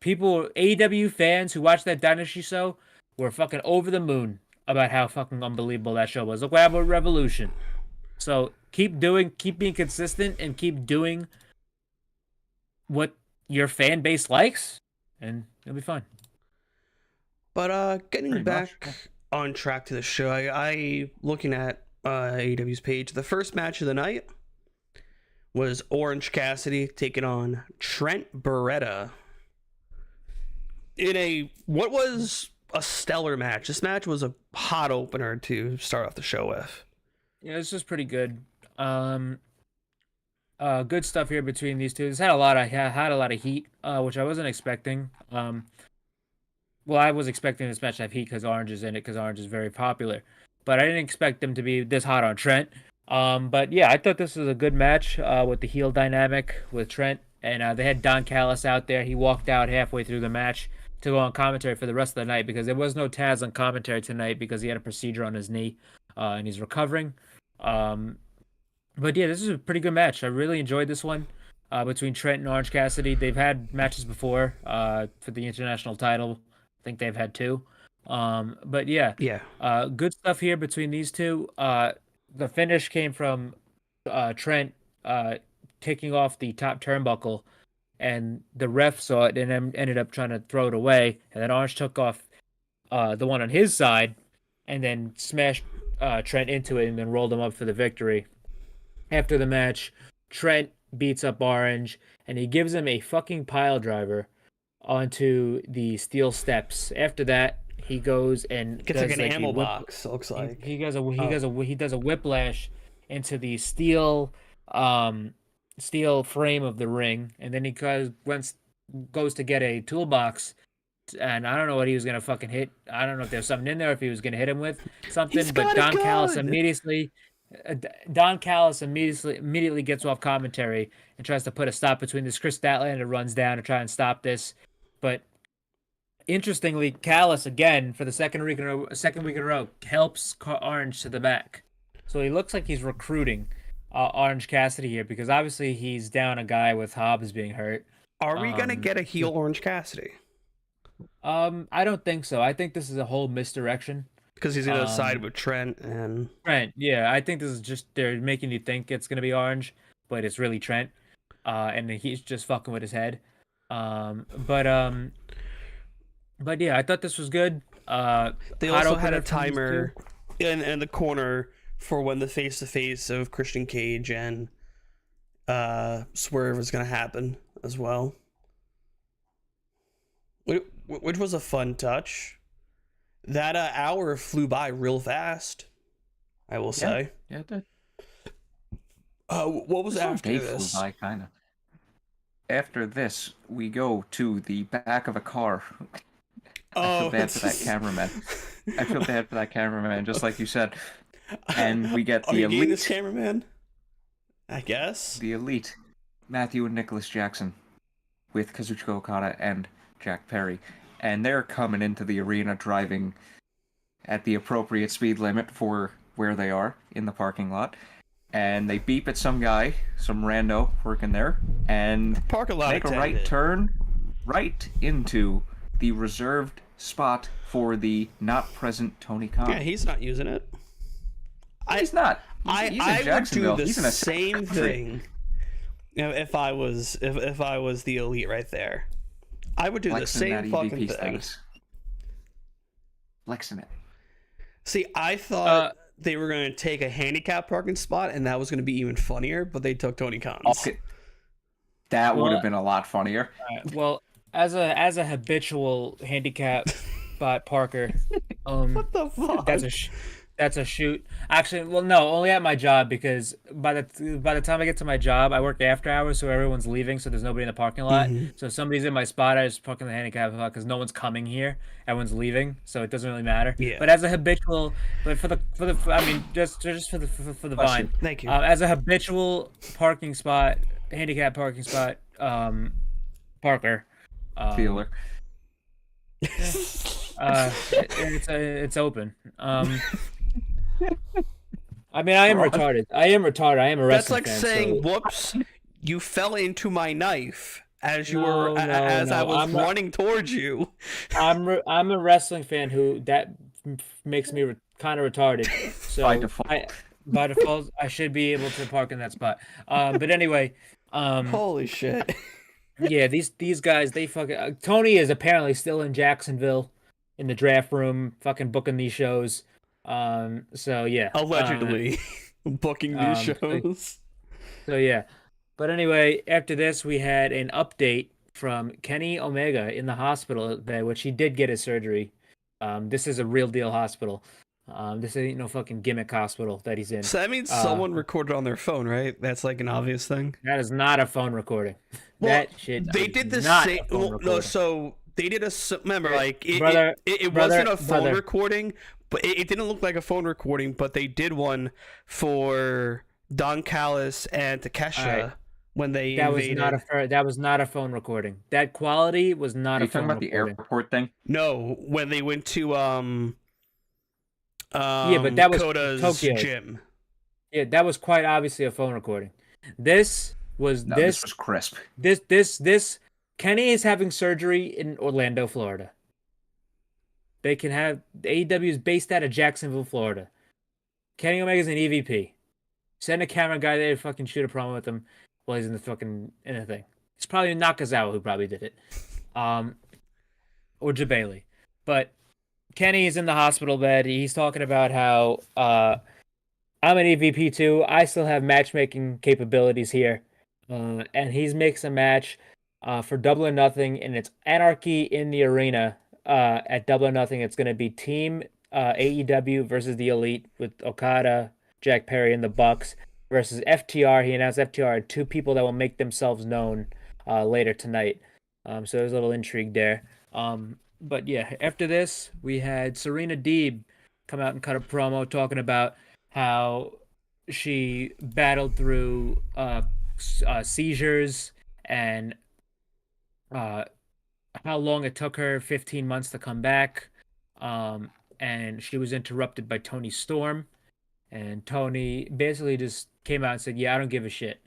People, AEW fans who watched that Dynasty show were fucking over the moon about how fucking unbelievable that show was. Look what happened with Revolution. So keep being consistent, and keep doing what your fan base likes, and it'll be fine. But getting back on track to the show, I looking at AEW's page, the first match of the night was Orange Cassidy taking on Trent Beretta in what was a stellar match. This match was a hot opener to start off the show with. Yeah, this was pretty good. Good stuff here between these two. It's had a lot of heat, which I wasn't expecting. Well, I was expecting this match to have heat because Orange is in it, because Orange is very popular. But I didn't expect them to be this hot on Trent. But yeah, I thought this was a good match with the heel dynamic with Trent. And they had Don Callis out there. He walked out halfway through the match to go on commentary for the rest of the night, because there was no Taz on commentary tonight because he had a procedure on his knee and he's recovering. But yeah, this is a pretty good match. I really enjoyed this one between Trent and Orange Cassidy. They've had matches before for the international title. I think they've had 2. But yeah, good stuff here between these two. The finish came from Trent taking off the top turnbuckle, and the ref saw it and ended up trying to throw it away. And then Orange took off the one on his side and then smashed Trent into it and then rolled him up for the victory. After the match, Trent beats up Orange and he gives him a fucking pile driver onto the steel steps. After that, he goes and gets like an ammo box. Looks like he does a whiplash into the steel frame of the ring, and then he goes to get a toolbox, and I don't know what he was gonna fucking hit. I don't know if there's something in there, if he was gonna hit him with something. But Don Callis immediately gets off commentary and tries to put a stop between this. Chris Statlander runs down to try and stop this, but interestingly, Callis again for the second week in a row helps Orange to the back. So he looks like he's recruiting Orange Cassidy here, because obviously he's down a guy with Hobbs being hurt. Are we gonna get a heel Orange Cassidy? I don't think so. I think this is a whole misdirection. Because he's gonna side with Trent and yeah. I think this is just they're making you think it's gonna be Orange, but it's really Trent, and he's just fucking with his head. But yeah, I thought this was good. They also had a timer in the corner for when the face-to-face of Christian Cage and Swerve is gonna happen as well, which was a fun touch. That hour flew by real fast, I will say. Yeah, it did. What was after this? Flew by, kind of. After this, we go to the back of a car. I feel bad for that cameraman. Just like you said. And we get the elite. This cameraman? I guess. The elite, Matthew and Nicholas Jackson, with Kazuchika Okada and Jack Perry. And they're coming into the arena driving at the appropriate speed limit for where they are in the parking lot. And they beep at some guy, some rando working there, and make a right turn right into the reserved spot for the not present Tony Khan. Yeah, he's not using it. He's not. He's I would do the same thing. If I was the elite right there. I would do the same fucking thing. Flexing it. See, I thought they were going to take a handicap parking spot, and that was going to be even funnier, but they took Tony Khan's. Okay. That would have been a lot funnier. Well, as a habitual handicap spot parker, What the fuck? that's a shoot. Actually, well, no, only at my job, because by the time I get to my job, I work after hours, so everyone's leaving, so there's nobody in the parking lot. So if somebody's in my spot, I just park in the handicap spot because no one's coming here. Everyone's leaving, so it doesn't really matter. Yeah. But as a habitual, but for the I mean, just for the vine. Thank you. As a habitual parking spot, handicap parking spot, parker. Feeler. It's open. I mean, I am retarded. I am a wrestling That's like fan, saying, so... "Whoops, you fell into my knife as you No, were I was running towards you." I'm a wrestling fan that makes me kind of retarded. So by default, I should be able to park in that spot. But anyway, Holy shit. Yeah, these guys, they fucking Tony is apparently still in Jacksonville in the draft room, fucking booking these shows. So yeah, Allegedly booking these shows. So yeah, but anyway, after this, we had an update from Kenny Omega in the hospital, which he did get his surgery. This is a real deal hospital. This ain't no fucking gimmick hospital that he's in. So that means someone recorded on their phone, right? That's like an obvious thing. That is not a phone recording. Well, that shit. They did the same. No, so they did remember, like it wasn't a phone recording, but it didn't look like a phone recording. But they did one for Don Callis and Takesha when they invaded. That was not a phone recording. That quality was not a phone recording. Are you talking about the airport thing? No, when they went to yeah, but that was Kota's Tokyo. gym. Yeah, that was quite obviously a phone recording. This was crisp. This Kenny is having surgery in Orlando, Florida. They can have AEW is based out of Jacksonville, Florida. Kenny Omega's an EVP. Send a camera guy there to fucking shoot a promo with him while he's in the thing. It's probably Nakazawa who probably did it, or Jabali. But Kenny is in the hospital bed. He's talking about how I'm an EVP too. I still have matchmaking capabilities here. And he's makes a match for Double or Nothing, and it's Anarchy in the Arena at Double or Nothing. It's going to be Team AEW versus the Elite with Okada, Jack Perry, and the Bucks versus FTR. He announced FTR and two people that will make themselves known later tonight. So there's a little intrigue there. But yeah, after this, we had Serena Deeb come out and cut a promo talking about how she battled through seizures and how long it took her, 15 months to come back. And she was interrupted by Tony Storm. And Tony basically just came out and said, yeah, I don't give a shit.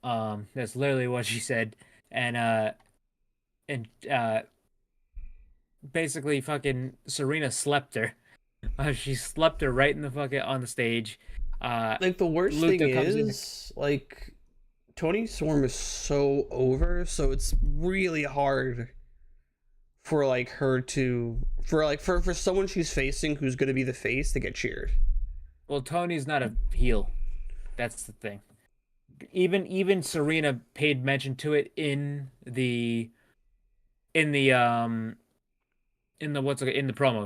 That's literally what she said. And basically fucking Serena slept her. She slept her right in the fucking on the stage. Like the worst thing is, like, Tony Storm is so over, so it's really hard for like her to for someone she's facing who's gonna be the face to get cheered. Well, Tony's not a heel. That's the thing. Even Serena paid mention to it in the promo.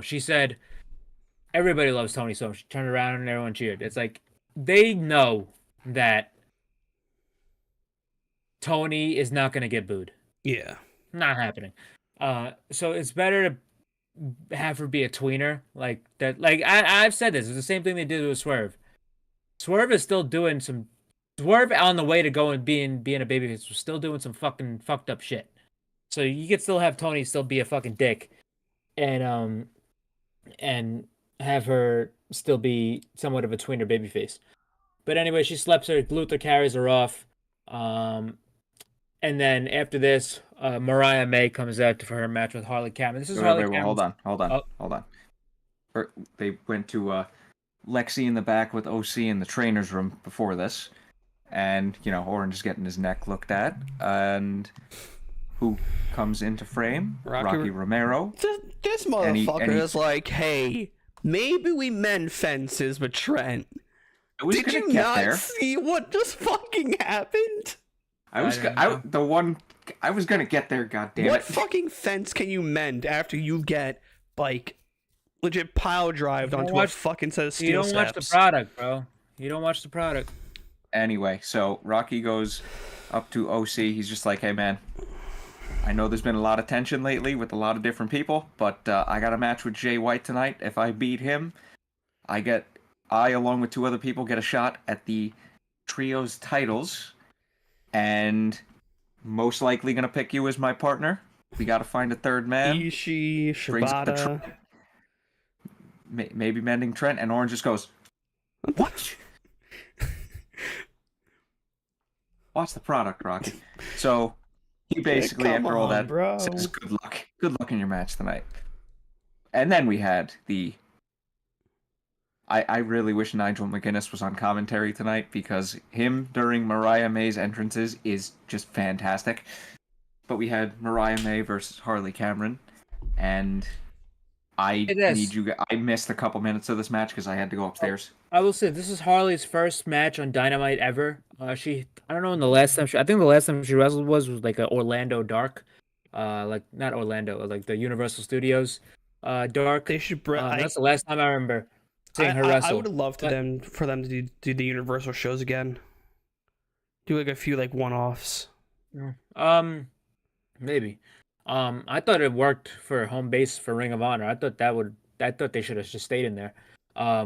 She said everybody loves Tony Storm. She turned around and everyone cheered. It's like they know that Tony is not going to get booed. Yeah. Not happening. So it's better to have her be a tweener like that. Like I've said this. It's the same thing they did with Swerve. Swerve is still doing some. Swerve on the way to go and being a babyface was still doing some fucking fucked up shit. So you could still have Tony still be a fucking dick, and have her still be somewhat of a tweener babyface. But anyway, she sleeps her. Luther carries her off. And then after this, Mariah May comes out for her match with Harley Cameron. This is Harley Cameron. Hold on. They went to Lexi in the back with OC in the trainer's room before this. And, Orange is getting his neck looked at. And who comes into frame? Rocky Romero. This motherfucker is like, hey, maybe we mend fences with Trent. Did you not see what just fucking happened? I was gonna get there. Goddamn it! What fucking fence can you mend after you get like legit pile drived onto a fucking set of steel steps? You don't watch the product, bro. You don't watch the product. Anyway, so Rocky goes up to OC. He's just like, hey man, I know there's been a lot of tension lately with a lot of different people, but I got a match with Jay White tonight. If I beat him, I along with 2 other people get a shot at the trios titles, and most likely gonna pick you as my partner. We gotta find a third man. Ishii, Shibata. Maybe mending Trent, and Orange just goes, what? Watch the product, Rocky. So he basically, after all that, says, good luck in your match tonight. And then we had the... I really wish Nigel McGuinness was on commentary tonight, because him during Mariah May's entrances is just fantastic. But we had Mariah May versus Harley Cameron, and I missed a couple minutes of this match because I had to go upstairs. I will say this is Harley's first match on Dynamite ever. I don't know when the last time I think the last time she wrestled was like a Orlando Dark, like not Orlando, like the Universal Studios, Dark. They should. That's the last time I remember seeing her wrestle. I would have loved for them to do the Universal shows again. Do like a few like one-offs. Maybe. I thought it worked for home base for Ring of Honor. I thought they should have just stayed in there.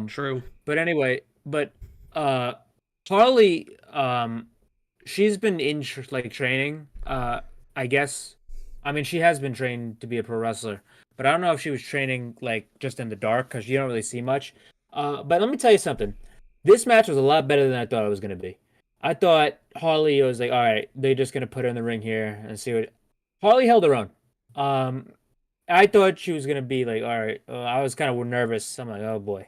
True. But anyway, Harley, she's been in training. I guess. I mean, she has been trained to be a pro wrestler, but I don't know if she was training like just in the dark because you don't really see much. But let me tell you something. This match was a lot better than I thought it was gonna be. I thought Harley was like, all right, they're just gonna put her in the ring here and see what. Harley held her own. I thought she was gonna be like, all right. I was kind of nervous. I'm like, oh boy.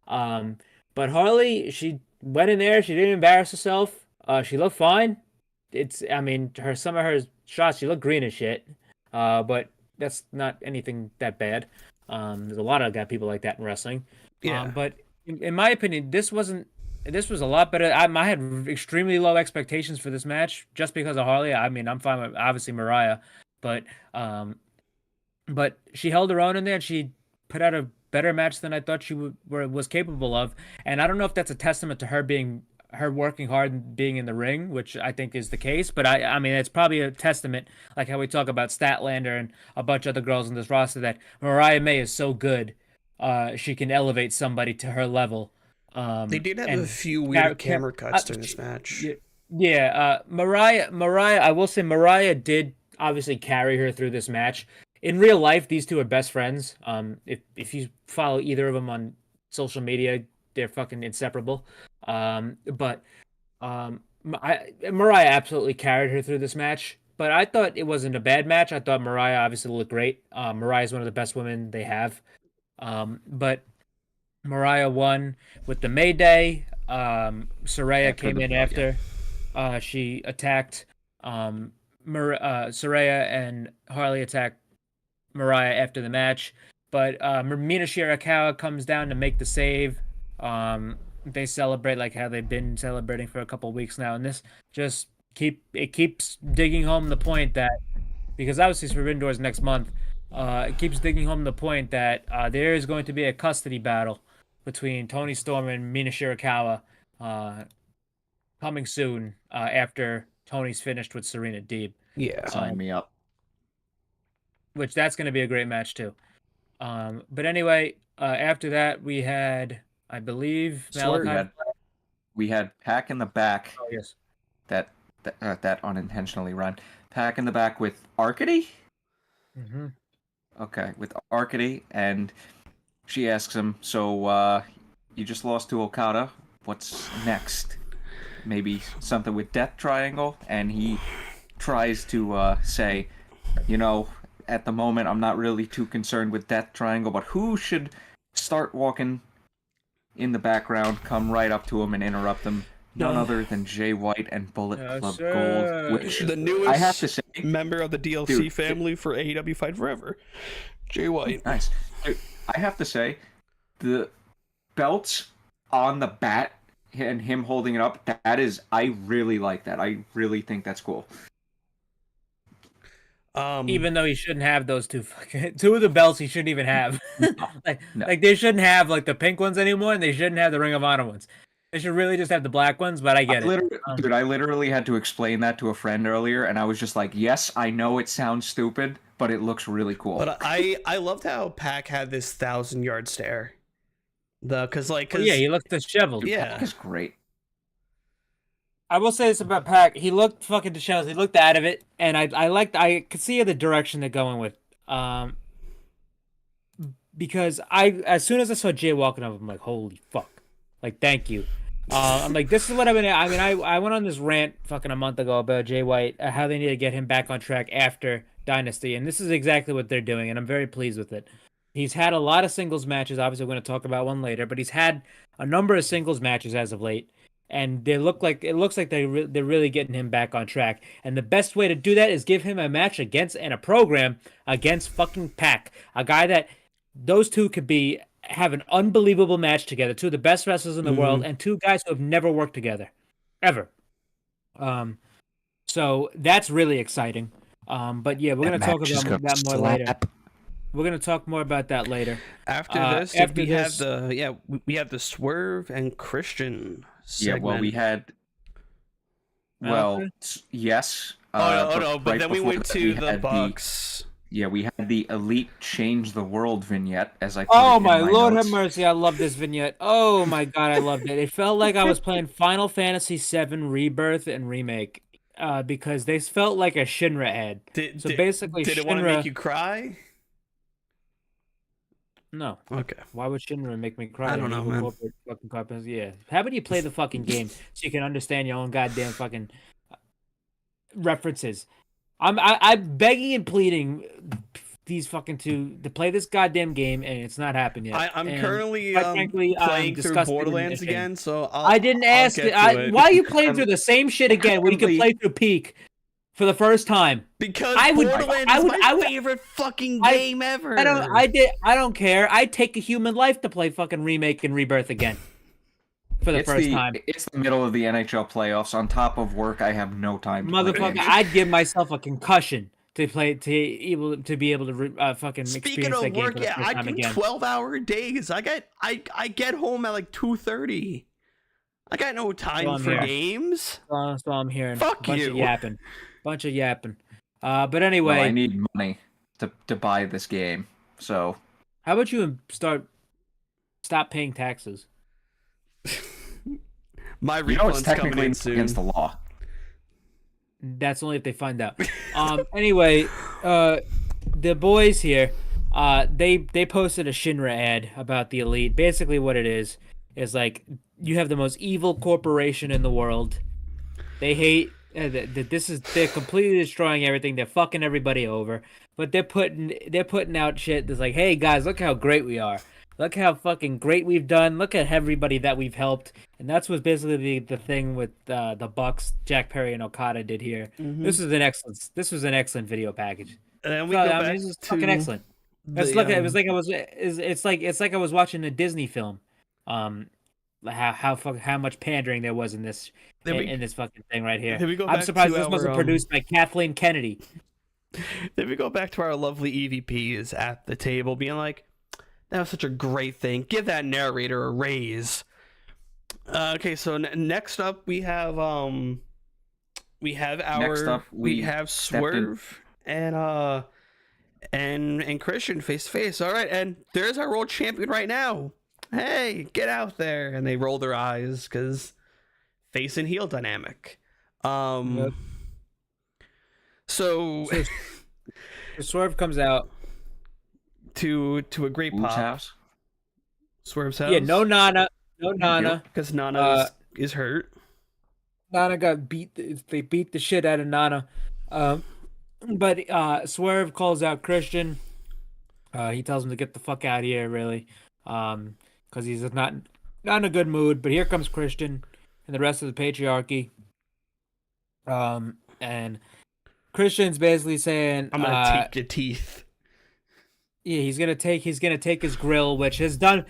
But Harley, she went in there. She didn't embarrass herself. She looked fine. Some of her shots, she looked green as shit. But that's not anything that bad. There's a lot of people like that in wrestling. Yeah. But in my opinion, this was a lot better. I had extremely low expectations for this match just because of Harley. I mean, I'm fine with obviously Mariah, but she held her own in there. And she put out a better match than I thought she was capable of. And I don't know if that's a testament to her working hard and being in the ring, which I think is the case. But I mean, it's probably a testament, like how we talk about Statlander and a bunch of other girls in this roster, that Mariah May is so good, she can elevate somebody to her level. They did have a few weird camera cuts during this match. Yeah, Mariah, I will say Mariah did obviously carry her through this match. In real life, these two are best friends. If you follow either of them on social media, they're fucking inseparable. Mariah absolutely carried her through this match. But I thought it wasn't a bad match. I thought Mariah obviously looked great. Mariah is one of the best women they have. But Mariah won with the Mayday. Saraya came in after. She attacked. Saraya and Harley attacked Mariah after the match. But Mina Shirakawa comes down to make the save. They celebrate like how they've been celebrating for a couple of weeks now. And this just keeps digging home the point that, because obviously it's Forbidden Doors next month, it keeps digging home the point that there is going to be a custody battle between Toni Storm and Mina Shirakawa coming soon after Tony's finished with Serena Deeb. Yeah. Sign me up. Which that's going to be a great match too. But anyway, after that we had, I believe, we had Pack in the back. Oh yes. That unintentionally run. Pack in the back with Arcady? Mm-hmm. Okay, with Arcady, and she asks him, so you just lost to Okada, what's next? Maybe something with Death Triangle? And he tries to say, at the moment I'm not really too concerned with Death Triangle, but who should start walking in the background, come right up to him and interrupt him? None other than Jay White and Bullet Club Gold, which the newest I have to say, member of the DLC family for AEW Fight Forever, Jay White. Nice. I have to say, the belts on the bat and him holding it up, that is, I really like that. I really think that's cool. Even though he shouldn't have those two of the belts, he shouldn't even have. Like they shouldn't have like the pink ones anymore, and they shouldn't have the Ring of Honor ones. They should really just have the black ones. But I get it, dude. I literally had to explain that to a friend earlier, and I was just like, "Yes, I know it sounds stupid, but it looks really cool." But I loved how Pac had this 1,000-yard stare. Cause he looked disheveled. Dude, Pac is great. I will say this about Pac. He looked fucking disheveled. He looked out of it, and I could see the direction they're going with. Because as soon as I saw Jay walking up, I'm like, holy fuck. Like, thank you. I'm like, this is what I've been. I mean, I went on this rant fucking a month ago about Jay White, how they need to get him back on track after Dynasty, and this is exactly what they're doing, and I'm very pleased with it. He's had a lot of singles matches. Obviously, we're going to talk about one later, but he's had a number of singles matches as of late. And it looks like they're really getting him back on track. And the best way to do that is give him a match and a program against fucking Pac, a guy that those two could have an unbelievable match together. Two of the best wrestlers in the world, and two guys who have never worked together, ever. So that's really exciting. But yeah, we're gonna talk about that more later. We're gonna talk more about that later. After this, we have the Swerve and Christian segment. Yeah, well, we had. Well, yes. But then we went to the Bucks. We had the Elite Change the World vignette, as I. Oh my Lord, have mercy! I love this vignette. Oh my God, I loved it. It felt like I was playing Final Fantasy VII Rebirth and Remake, because they felt like a Shinra ad. Did it want to make you cry? No. Okay. Why would Shinra make me cry? I don't know, man. Yeah. How about you play the fucking game so you can understand your own goddamn fucking references? I'm begging and pleading these fucking two to play this goddamn game, and it's not happening yet. I'm currently playing through Borderlands again, so I didn't ask it. Why are you playing through the same shit again when you can play through Peak for the first time? Because Borderlands is my favorite fucking game ever. I don't care. I'd take a human life to play fucking Remake and Rebirth agagan for the first time. It's the middle of the NHL playoffs. On top of work, I have no time. Motherfucker, I'd give myself a concussion to be able to fucking experience that game for the first time again. I do 12-hour days. I get home at like 2:30. I got no time for games. So I'm hearing. Fuck you. Bunch of yapping. But anyway, I need money to buy this game. So how about you stop paying taxes? My refund's technically coming soon. Against the law. That's only if they find out. Anyway, the boys here, they posted a Shinra ad about the Elite. Basically, what it is like you have the most evil corporation in the world. They hate that they're completely destroying everything. They're fucking everybody over. But they're putting out shit that's like, hey guys, look how great we are. Look how fucking great we've done. Look at everybody that we've helped. And that's what basically the thing with the Bucks, Jack Perry and Okada did here. Mm-hmm. This was an excellent video package. And then we go back this is fucking excellent. It's like I was watching a Disney film. How much pandering there was in this fucking thing right here. I'm surprised this wasn't produced by Kathleen Kennedy. Then we go back to our lovely EVPs at the table being like, that was such a great thing. Give that narrator a raise. Okay, so next up we have Swerve and Christian face to face. All right, and there's our world champion right now. Hey, get out there! And they roll their eyes because face and heel dynamic. So Swerve comes out to a great pop. House? Swerve's house. Yeah, no Nana, because Nana is hurt. Nana got beat. They beat the shit out of Nana. But Swerve calls out Christian. He tells him to get the fuck out of here, really, because he's not in a good mood. But here comes Christian and the rest of the patriarchy. And Christian's basically saying, "I'm gonna take your teeth." Yeah, he's gonna take his grill, which happened.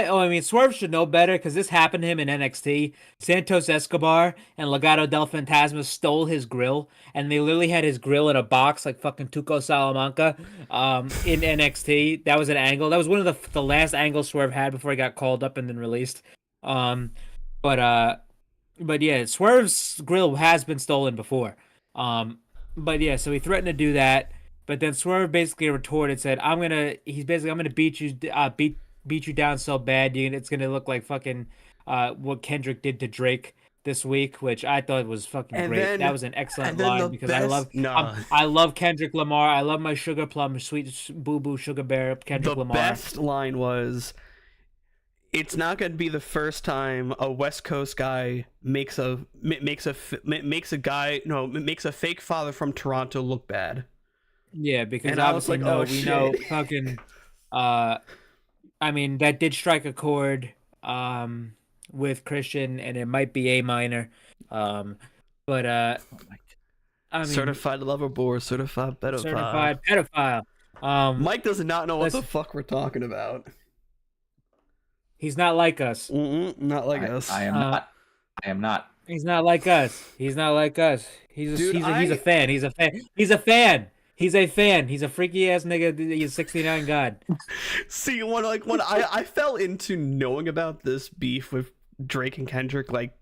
Oh, I mean, Swerve should know better because this happened to him in NXT. Santos Escobar and Legado del Fantasma stole his grill, and they literally had his grill in a box like fucking Tuco Salamanca. In NXT, that was an angle. That was one of the last angles Swerve had before he got called up and then released. But yeah, Swerve's grill has been stolen before. But yeah, so he threatened to do that. But then Swerve basically retorted, said, "I'm gonna beat you, beat you down so bad, it's gonna look like fucking what Kendrick did to Drake this week," which I thought was fucking great. That was an excellent line because I love Kendrick Lamar. I love my sugar plum, sweet boo boo sugar bear Kendrick Lamar. The best line was, "It's not gonna be the first time a West Coast guy makes a fake father from Toronto look bad." Yeah, because and obviously I was like, we know fucking I mean that did strike a chord with Christian, and it might be A minor. But I mean, certified lover boy, certified pedophile. Certified pedophile. Mike does not know what the fuck we're talking about. He's not like us. Not like us. I am not. I am not. He's not like us. He's not like us. He's a fan. He's a fan. He's a fan. He's a fan. He's a freaky ass nigga. He's 69 god. See, when I fell into knowing about this beef with Drake and Kendrick, like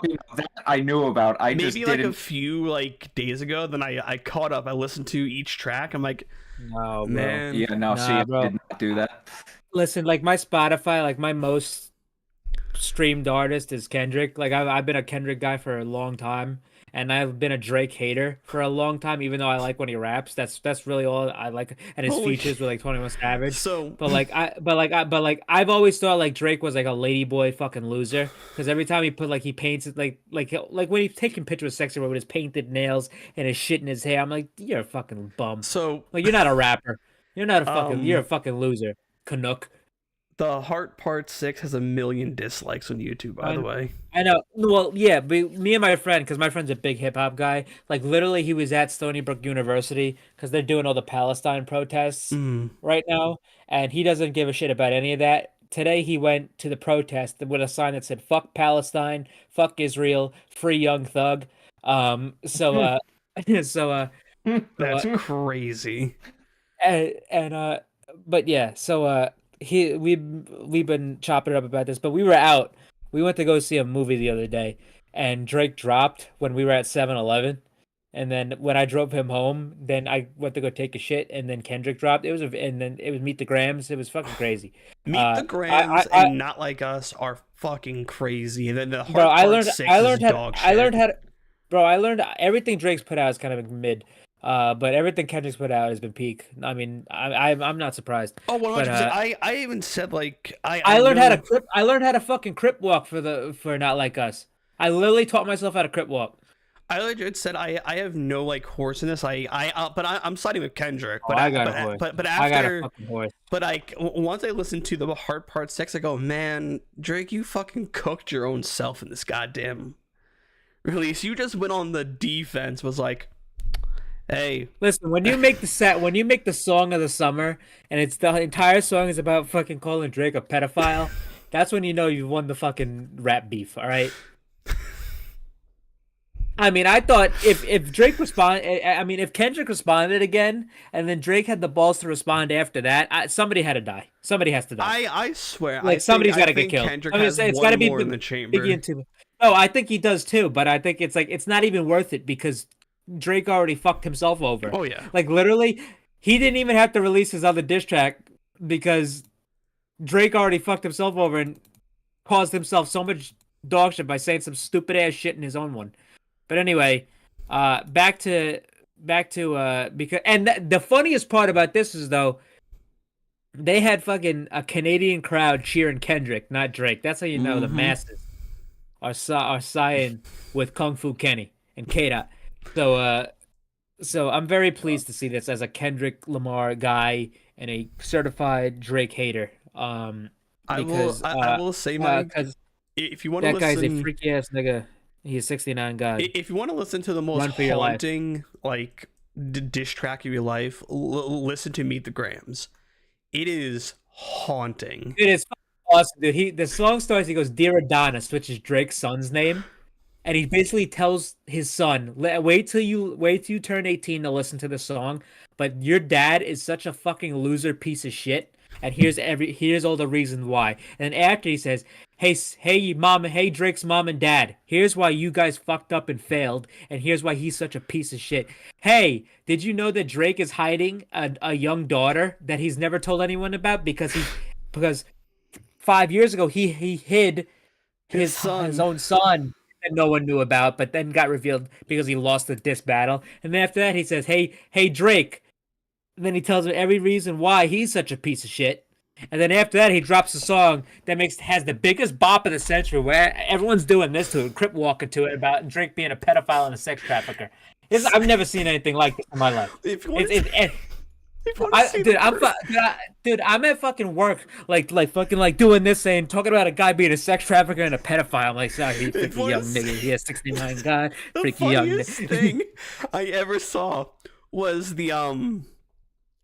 that I knew about. I maybe just like didn't... a few days ago. Then I caught up. I listened to each track. I'm like, no, bro. Man, yeah, no, see, bro. I did not do that. Listen, like my Spotify, like my most streamed artist is Kendrick. Like I've been a Kendrick guy for a long time. And I've been a Drake hater for a long time, even though I like when he raps. That's really all I like, and his features with like 21 Savage. So, I've always thought like Drake was like a ladyboy fucking loser, because every time he paints it like when he's taking pictures of Sexy Red with his painted nails and his shit in his hair, I'm like, you're a fucking bum. So like you're not a rapper. You're not a fucking. You're a fucking loser, Canuck. The Heart Part 6 has 1 million dislikes on YouTube, by the way. I know. Well, yeah, but me and my friend, because my friend's a big hip-hop guy, like, literally he was at Stony Brook University, because they're doing all the Palestine protests right now, and he doesn't give a shit about any of that. Today he went to the protest with a sign that said, "Fuck Palestine, fuck Israel, free Young Thug." That's crazy. But yeah, so we've been chopping it up about this, but we were out. We went to go see a movie the other day, and Drake dropped when we were at 7-Eleven. And then when I drove him home, then I went to go take a shit, and then Kendrick dropped. And then it was Meet the Grams. It was fucking crazy. Meet the Grams and Not Like Us are fucking crazy. And then the Heart I learned everything Drake's put out is kind of mid. But everything Kendrick's put out has been peak. I mean, I'm not surprised. Oh, 100%. I even said like I learned how to fucking crip walk for Not Like Us. I literally taught myself how to crip walk. I legit said I have no like horse in this. I'm siding with Kendrick. But I got a horse. But after I got a fucking horse. But once I listened to the Heart Part 6, I go, man, Drake, you fucking cooked your own self in this goddamn release. You just went on the defense. Was like, hey, listen, when you make the song of the summer, and it's the entire song is about fucking calling Drake a pedophile, that's when you know you've won the fucking rap beef, all right? I mean, I thought if if Kendrick responded again, and then Drake had the balls to respond after that, somebody had to die. Somebody has to die. I swear, like somebody's got to get killed. Kendrick has it's got to be in the chamber. No, I think he does too, but I think it's not even worth it because Drake already fucked himself over. Oh yeah. Like literally, he didn't even have to release his other diss track because Drake already fucked himself over and caused himself so much dog shit by saying some stupid ass shit in his own one. But anyway, back to because the funniest part about this is though, they had fucking a Canadian crowd cheering Kendrick, not Drake. That's how you know the masses are sighing with Kung Fu Kenny and K-Dot. So I'm very pleased to see this as a Kendrick Lamar guy and a certified Drake hater. I will say, Mike, if you want to listen, that guy's a freaky ass nigga. He's 69 god. If you want to listen to the most haunting like diss track of your life, listen to Meet the Grams. It is haunting. Dude, it's awesome, dude. The song starts. He goes, "Dear Adonis," which is Drake's son's name, and he basically tells his son, wait till you turn 18 to listen to the song. But your dad is such a fucking loser piece of shit, and here's all the reasons why." And then after he says, "Hey, mom, hey, Drake's mom and dad. Here's why you guys fucked up and failed, and here's why he's such a piece of shit. Hey, did you know that Drake is hiding a young daughter that he's never told anyone about because 5 year ago he hid his own son that no one knew about, but then got revealed because he lost the disc battle. And then after that he says, hey Drake." And then he tells him every reason why he's such a piece of shit. And then after that, he drops a song that has the biggest bop of the century, where everyone's doing this to it, crip walking to it, about Drake being a pedophile and a sex trafficker. I've never seen anything like this in my life. I'm at fucking work, like doing this, talking about a guy being a sex trafficker and a pedophile. I'm like, sorry, he freaky young nigga. He has 69 guy, freaky young nigga. The funniest thing I ever saw was the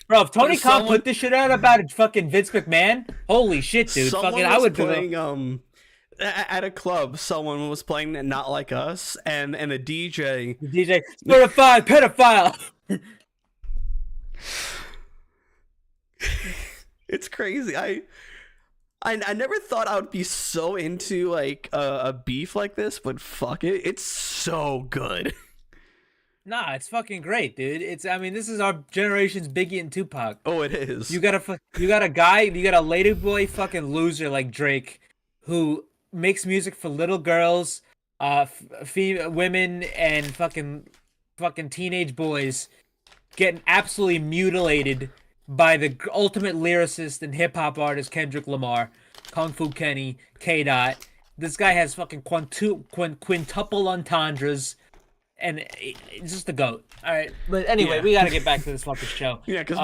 Bro, if Tony Khan put this shit out about fucking Vince McMahon, holy shit, dude! I would playing at a club. Someone was playing "Not Like Us," and the DJ certified pedophile. It's crazy. I never thought I would be so into like a beef like this, but fuck it, it's so good. Nah, it's fucking great, dude. This is our generation's Biggie and Tupac. Oh, it is. You got a ladyboy fucking loser like Drake, who makes music for little girls, women, and fucking teenage boys, getting absolutely mutilated by the ultimate lyricist and hip hop artist Kendrick Lamar, Kung Fu Kenny, K-Dot. This guy has fucking quintuple entendres. And it's just the GOAT. All right, but anyway, we gotta get back to this fucking show. Yeah, because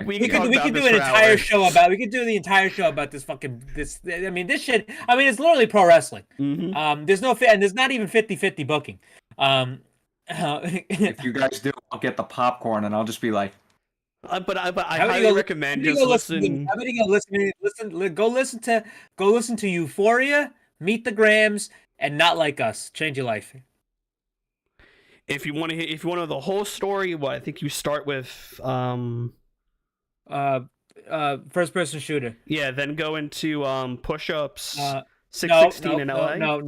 we could do an entire show about. We could do the entire show about this fucking this. This shit. It's literally pro wrestling. Mm-hmm. There's not even 50-50 booking. If you guys do, I'll get the popcorn and I'll just be like. But I highly recommend just listen. Go listen to Euphoria, Meet the Grams, and Not Like Us. Change your life. If you want to know the whole story, I think you start with first person shooter. Yeah, then go into push-ups 616 in LA. No.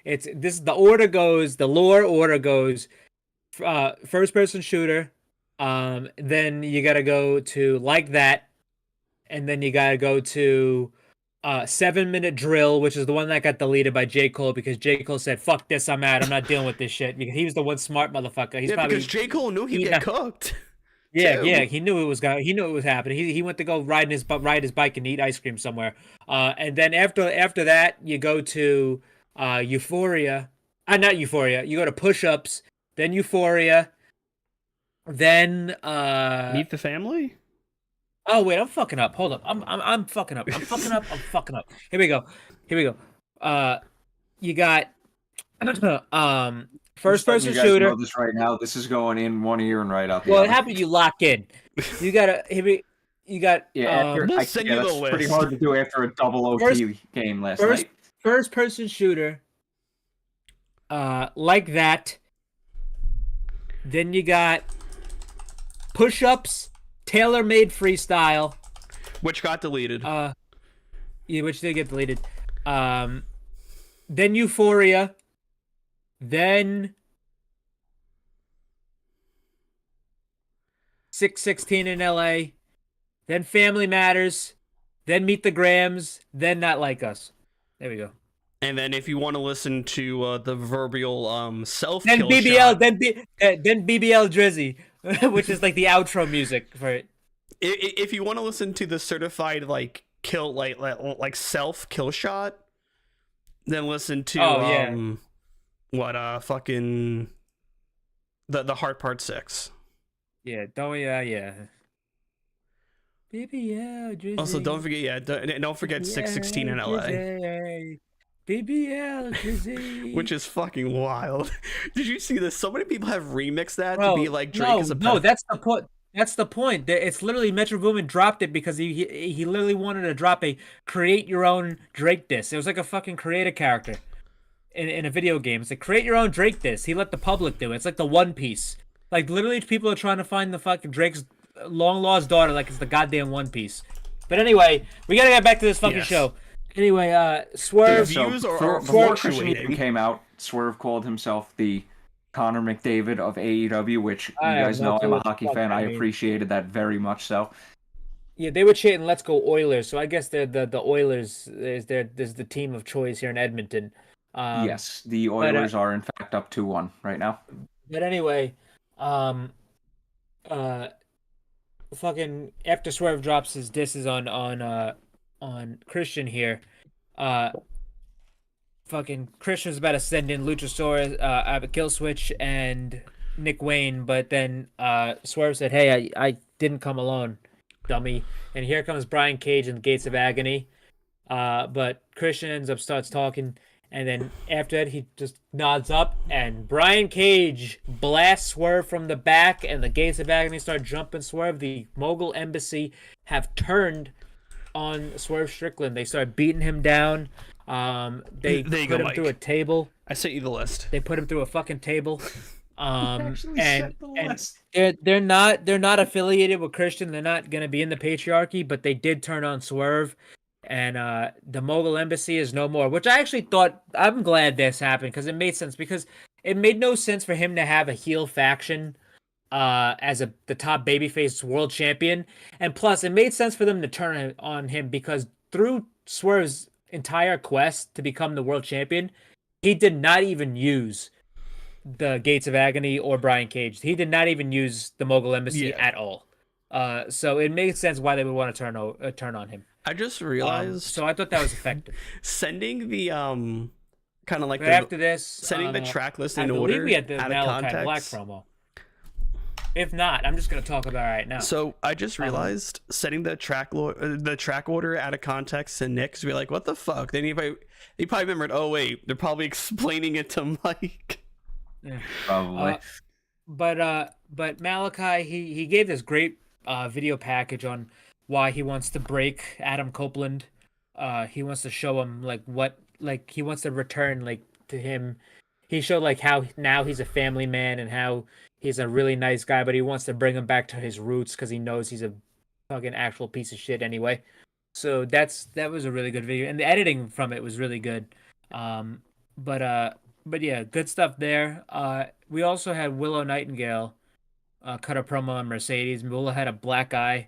The lore order goes first person shooter, then you got to go to Like That, and then you got to go to 7-minute drill, which is the one that got deleted by J. Cole because J. Cole said, "Fuck this, I'm out. I'm not dealing with this shit." Because he was the one smart motherfucker. Because J. Cole knew he'd get cooked. Yeah, he knew it was happening. He went to go ride his bike and eat ice cream somewhere. And then after that, you go to Euphoria. Not Euphoria. You go to Push-Ups, then Euphoria, then Meet the Family. Oh wait, I'm fucking up. Hold up. I'm fucking up. I'm fucking up. Here we go. You got first person shooter. You guys know this right now. This is going in one ear and right out the other. other. Well, it happened. You lock in. You got Yeah, that's pretty hard to do after a double OT game last night. First person shooter. Like That. Then you got Push-Ups. Tailor-Made Freestyle, which got deleted. Which did get deleted. Then Euphoria, then 616 in LA, then Family Matters, then Meet the Grams, then Not Like Us. There we go. And then if you want to listen to the proverbial self, then BBL, then BBL Drizzy. Which is like the outro music for it. If you want to listen to the certified kill self kill shot, then listen to fucking the Heart Part 6. Yeah, BBL Drizzy. Also, don't forget 616 in LA. BBL Drizzy. Which is fucking wild. Did you see this? So many people have remixed that to be like Drake is a No, that's the point. That's the point. It's literally Metro Boomin dropped it because he literally wanted to drop a create your own Drake diss. It was like a fucking create a character in a video game. It's like create your own Drake diss. He let the public do it. It's like the One Piece. Like literally people are trying to find the fucking Drake's long lost daughter like it's the goddamn One Piece. But anyway, we gotta get back to this fucking show. Anyway, Swerve. Before Christian came out, Swerve called himself the Connor McDavid of AEW, which you guys know I'm a hockey fan. I appreciated that very much so. Yeah, they were chanting "Let's go Oilers," so I guess they're the Oilers is the team of choice here in Edmonton. Yes, the Oilers are in fact up 2-1 right now. But anyway, fucking after Swerve drops his disses on Christian here, fucking Christian's about to send in Luchasaurus, Killswitch, and Nick Wayne, but then Swerve said, "Hey, I didn't come alone, dummy." And here comes Brian Cage and the Gates of Agony. But Christian starts talking, and then after that he just nods up, and Brian Cage blasts Swerve from the back, and the Gates of Agony start jumping Swerve. The Mogul Embassy have turned on Swerve Strickland. They start beating him down. They put him through a table. I sent you the list. They put him through a fucking table. And they're not affiliated with Christian. They're not gonna be in the patriarchy, but they did turn on Swerve. And the Mogul Embassy is no more, which I actually thought, I'm glad this happened because it made sense, because it made no sense for him to have a heel faction as the top babyface world champion. And plus, it made sense for them to turn on him because through Swerve's entire quest to become the world champion, he did not even use the Gates of Agony or Brian Cage. He did not even use the Mogul Embassy at all. So it made sense why they would want to turn on him. I just realized. So I thought that was effective. Sending the kind of like after this, sending the track list in I order. believe we had the out of Malachi context. Black promo. If not, I'm just gonna talk about it right now. So I just realized setting the track order out of context to Nick, to be like, what the fuck? Then he probably remembered. Oh wait, they're probably explaining it to Mike. Yeah. Probably. But Malachi, he gave this great video package on why he wants to break Adam Copeland. He wants to show him he wants to return to him. He showed how now he's a family man and how he's a really nice guy, but he wants to bring him back to his roots because he knows he's a fucking actual piece of shit anyway. So that was a really good video, and the editing from it was really good. But yeah, good stuff there. We also had Willow Nightingale cut a promo on Mercedes. Willow had a black eye.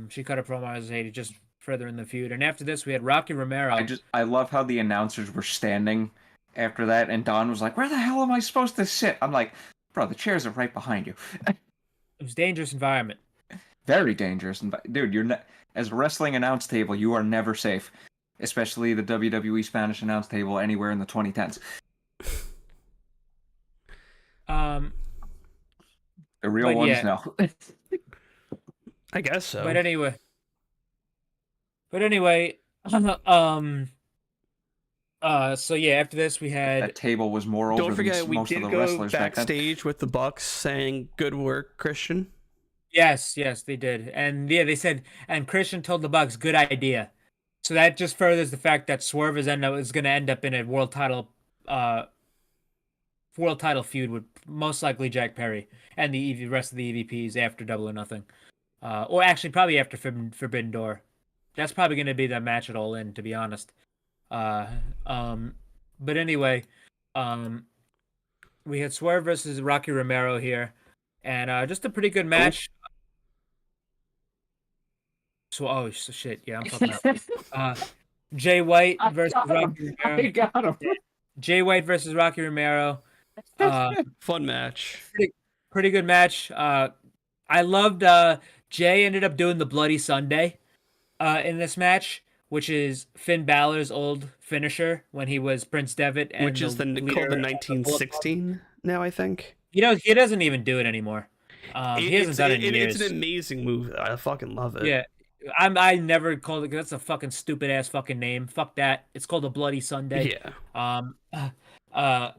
She cut a promo on Mercedes just further in the feud. And after this, we had Rocky Romero. I love how the announcers were standing after that, and Don was like, "Where the hell am I supposed to sit?" I'm like, "Bro, the chairs are right behind you." It was a dangerous environment. Very dangerous, dude. As a wrestling announce table, you are never safe, especially the WWE Spanish announce table anywhere in the 2010s. The real ones, no. I guess so. But anyway, so yeah, after this we had that table was more over. Don't forget, we most did of the go wrestlers backstage with the Bucks saying "Good work, Christian." Yes, they did, and yeah, they said, and Christian told the Bucks, "Good idea." So that just furthers the fact that Swerve is going to end up in a world title feud with most likely Jack Perry and the rest of the EVPs after Double or Nothing. Or actually, probably after Forbidden Door. That's probably going to be the match at All In, to be honest. But anyway, we had Swerve versus Rocky Romero here, and just a pretty good match. So shit, yeah, I'm fucking up. Jay White versus Rocky Romero. I got him. Jay White versus Rocky Romero. Fun match. Pretty good match. I loved Jay ended up doing the Bloody Sunday in this match, which is Finn Balor's old finisher when he was Prince Devitt, and which is called the 1916 now, I think. He doesn't even do it anymore. He hasn't done it in years. It's an amazing move. I fucking love it. Yeah. I never called it, because that's a fucking stupid ass fucking name. Fuck that. It's called the Bloody Sunday. Yeah.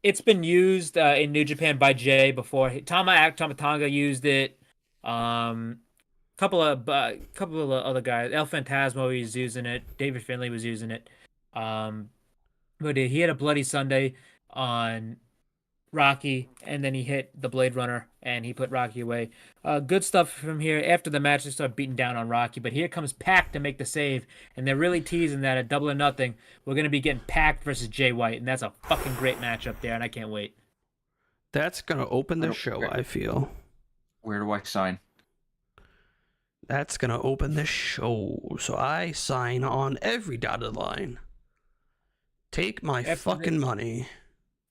It's been used in New Japan by Jay before. Tama Tonga used it. Couple of other guys. El Phantasmo, he was using it. David Finlay was using it. But he had a Bloody Sunday on Rocky, and then he hit the Blade Runner, and he put Rocky away. Good stuff from here. After the match, they start beating down on Rocky, but here comes Pac to make the save, and they're really teasing that at Double or Nothing, we're going to be getting Pac versus Jay White, and that's a fucking great matchup there, and I can't wait. That's going to open the show, I feel. Where do I sign? That's going to open the show, so I sign on every dotted line. Take my fucking money.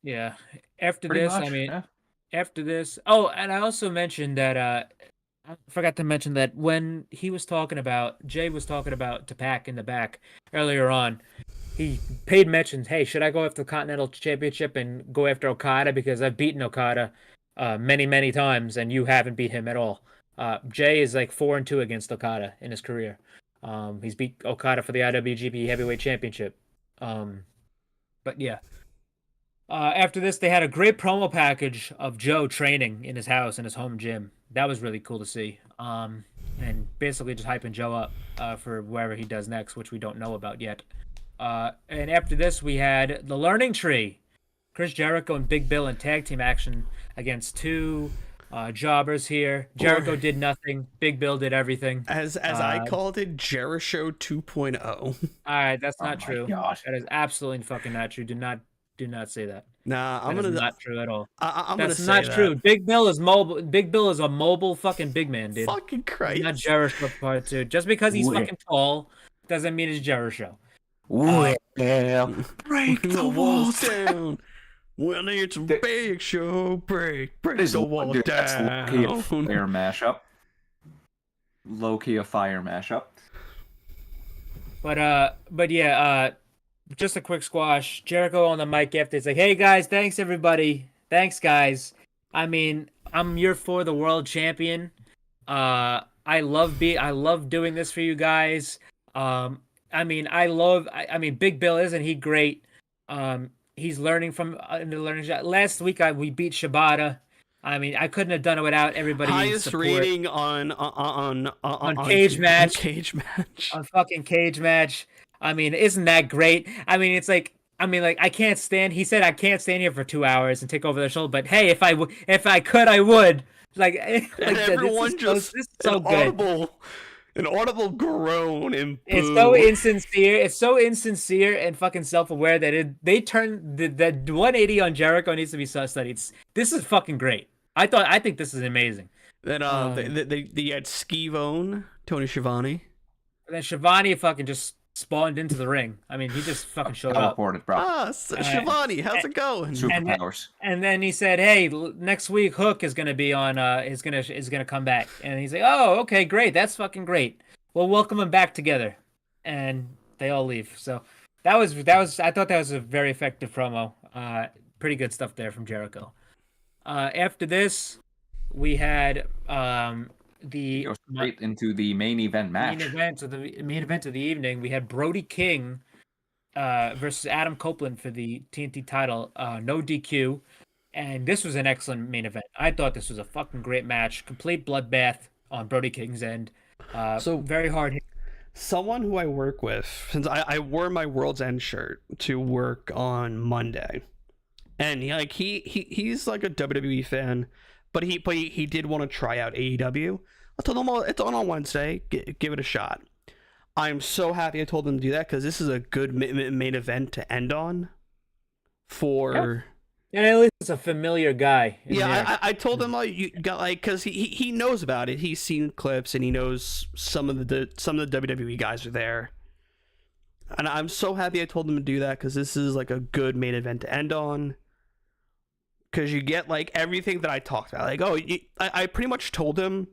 Yeah. After Pretty this, much, I mean, yeah. after this. Oh, and I also mentioned that I forgot to mention that when Jay was talking about to Pac in the back earlier on, he paid mentions, hey, should I go after the Continental Championship and go after Okada because I've beaten Okada many, many times and you haven't beat him at all. Jay is like 4-2 against Okada in his career. He's beat Okada for the IWGP Heavyweight Championship. But yeah. After this, they had a great promo package of Joe training in his house, in his home gym. That was really cool to see. And basically just hyping Joe up for wherever he does next, which we don't know about yet. And after this, we had the Learning Tree. Chris Jericho and Big Bill in tag team action against two jobbers here. Jericho did nothing. Big Bill did everything. As I called it, Jericho 2.0. All right, that's not true. gosh. That is absolutely fucking not true. Do not say that. Nah, That is not true at all. I'm That's gonna not say true. that. Big Bill is mobile. Big Bill is a mobile fucking big man, dude. Fucking Christ. Not Jericho part two. Just because he's fucking tall doesn't mean it's Jericho. Well, Break the walls down. When it's a big show, break the wall that's low-key a down. fire mashup. Low-key a fire mashup. But yeah, just a quick squash. Jericho on the mic after, it's like, hey guys, thanks everybody. Thanks guys. I mean, I'm your for the world champion. I love doing this for you guys. I mean, Big Bill, isn't he great? He's learning from last week we beat Shibata. I mean, I couldn't have done it without everybody. Highest support. rating on Cage Match. Cage Match. On fucking Cage Match. I mean, isn't that great? I mean, it's like, I can't stand. He said I can't stand here for 2 hours and take over the show. But hey, if I could, I would. Like And everyone this is so good. An audible groan and boo. It's so insincere. It's so insincere and fucking self-aware that they turned the 180 on Jericho needs to be studied. This is fucking great. I think this is amazing. Then they had Skivone, Tony Schiavone. And then Shivani fucking just spawned into the ring. I mean, he just fucking showed up. Teleported, bro. Schiavone, how's it going? Superpowers. And then he said, "Hey, next week Hook is gonna be on. Is gonna come back." And he's like, "Oh, okay, great. That's fucking great. We'll welcome them back together." And they all leave. So that was. I thought that was a very effective promo. Pretty good stuff there from Jericho. After this, we had Go straight into the main event match. Main event of the evening. We had Brody King versus Adam Copeland for the TNT title. No DQ. And this was an excellent main event. I thought this was a fucking great match. Complete bloodbath on Brody King's end. So very hard hit. Someone who I work with, since I wore my World's End shirt to work on Monday. And he's like a WWE fan, but he did want to try out AEW. I told him, it's on Wednesday. Give it a shot. I'm so happy I told him to do that because this is a good main event to end on. Yeah, at least it's a familiar guy. I told him you got because he knows about it. He's seen clips and he knows some of the WWE guys are there. And I'm so happy I told him to do that because this is like a good main event to end on. Because you get like everything that I talked about. Like, I pretty much told him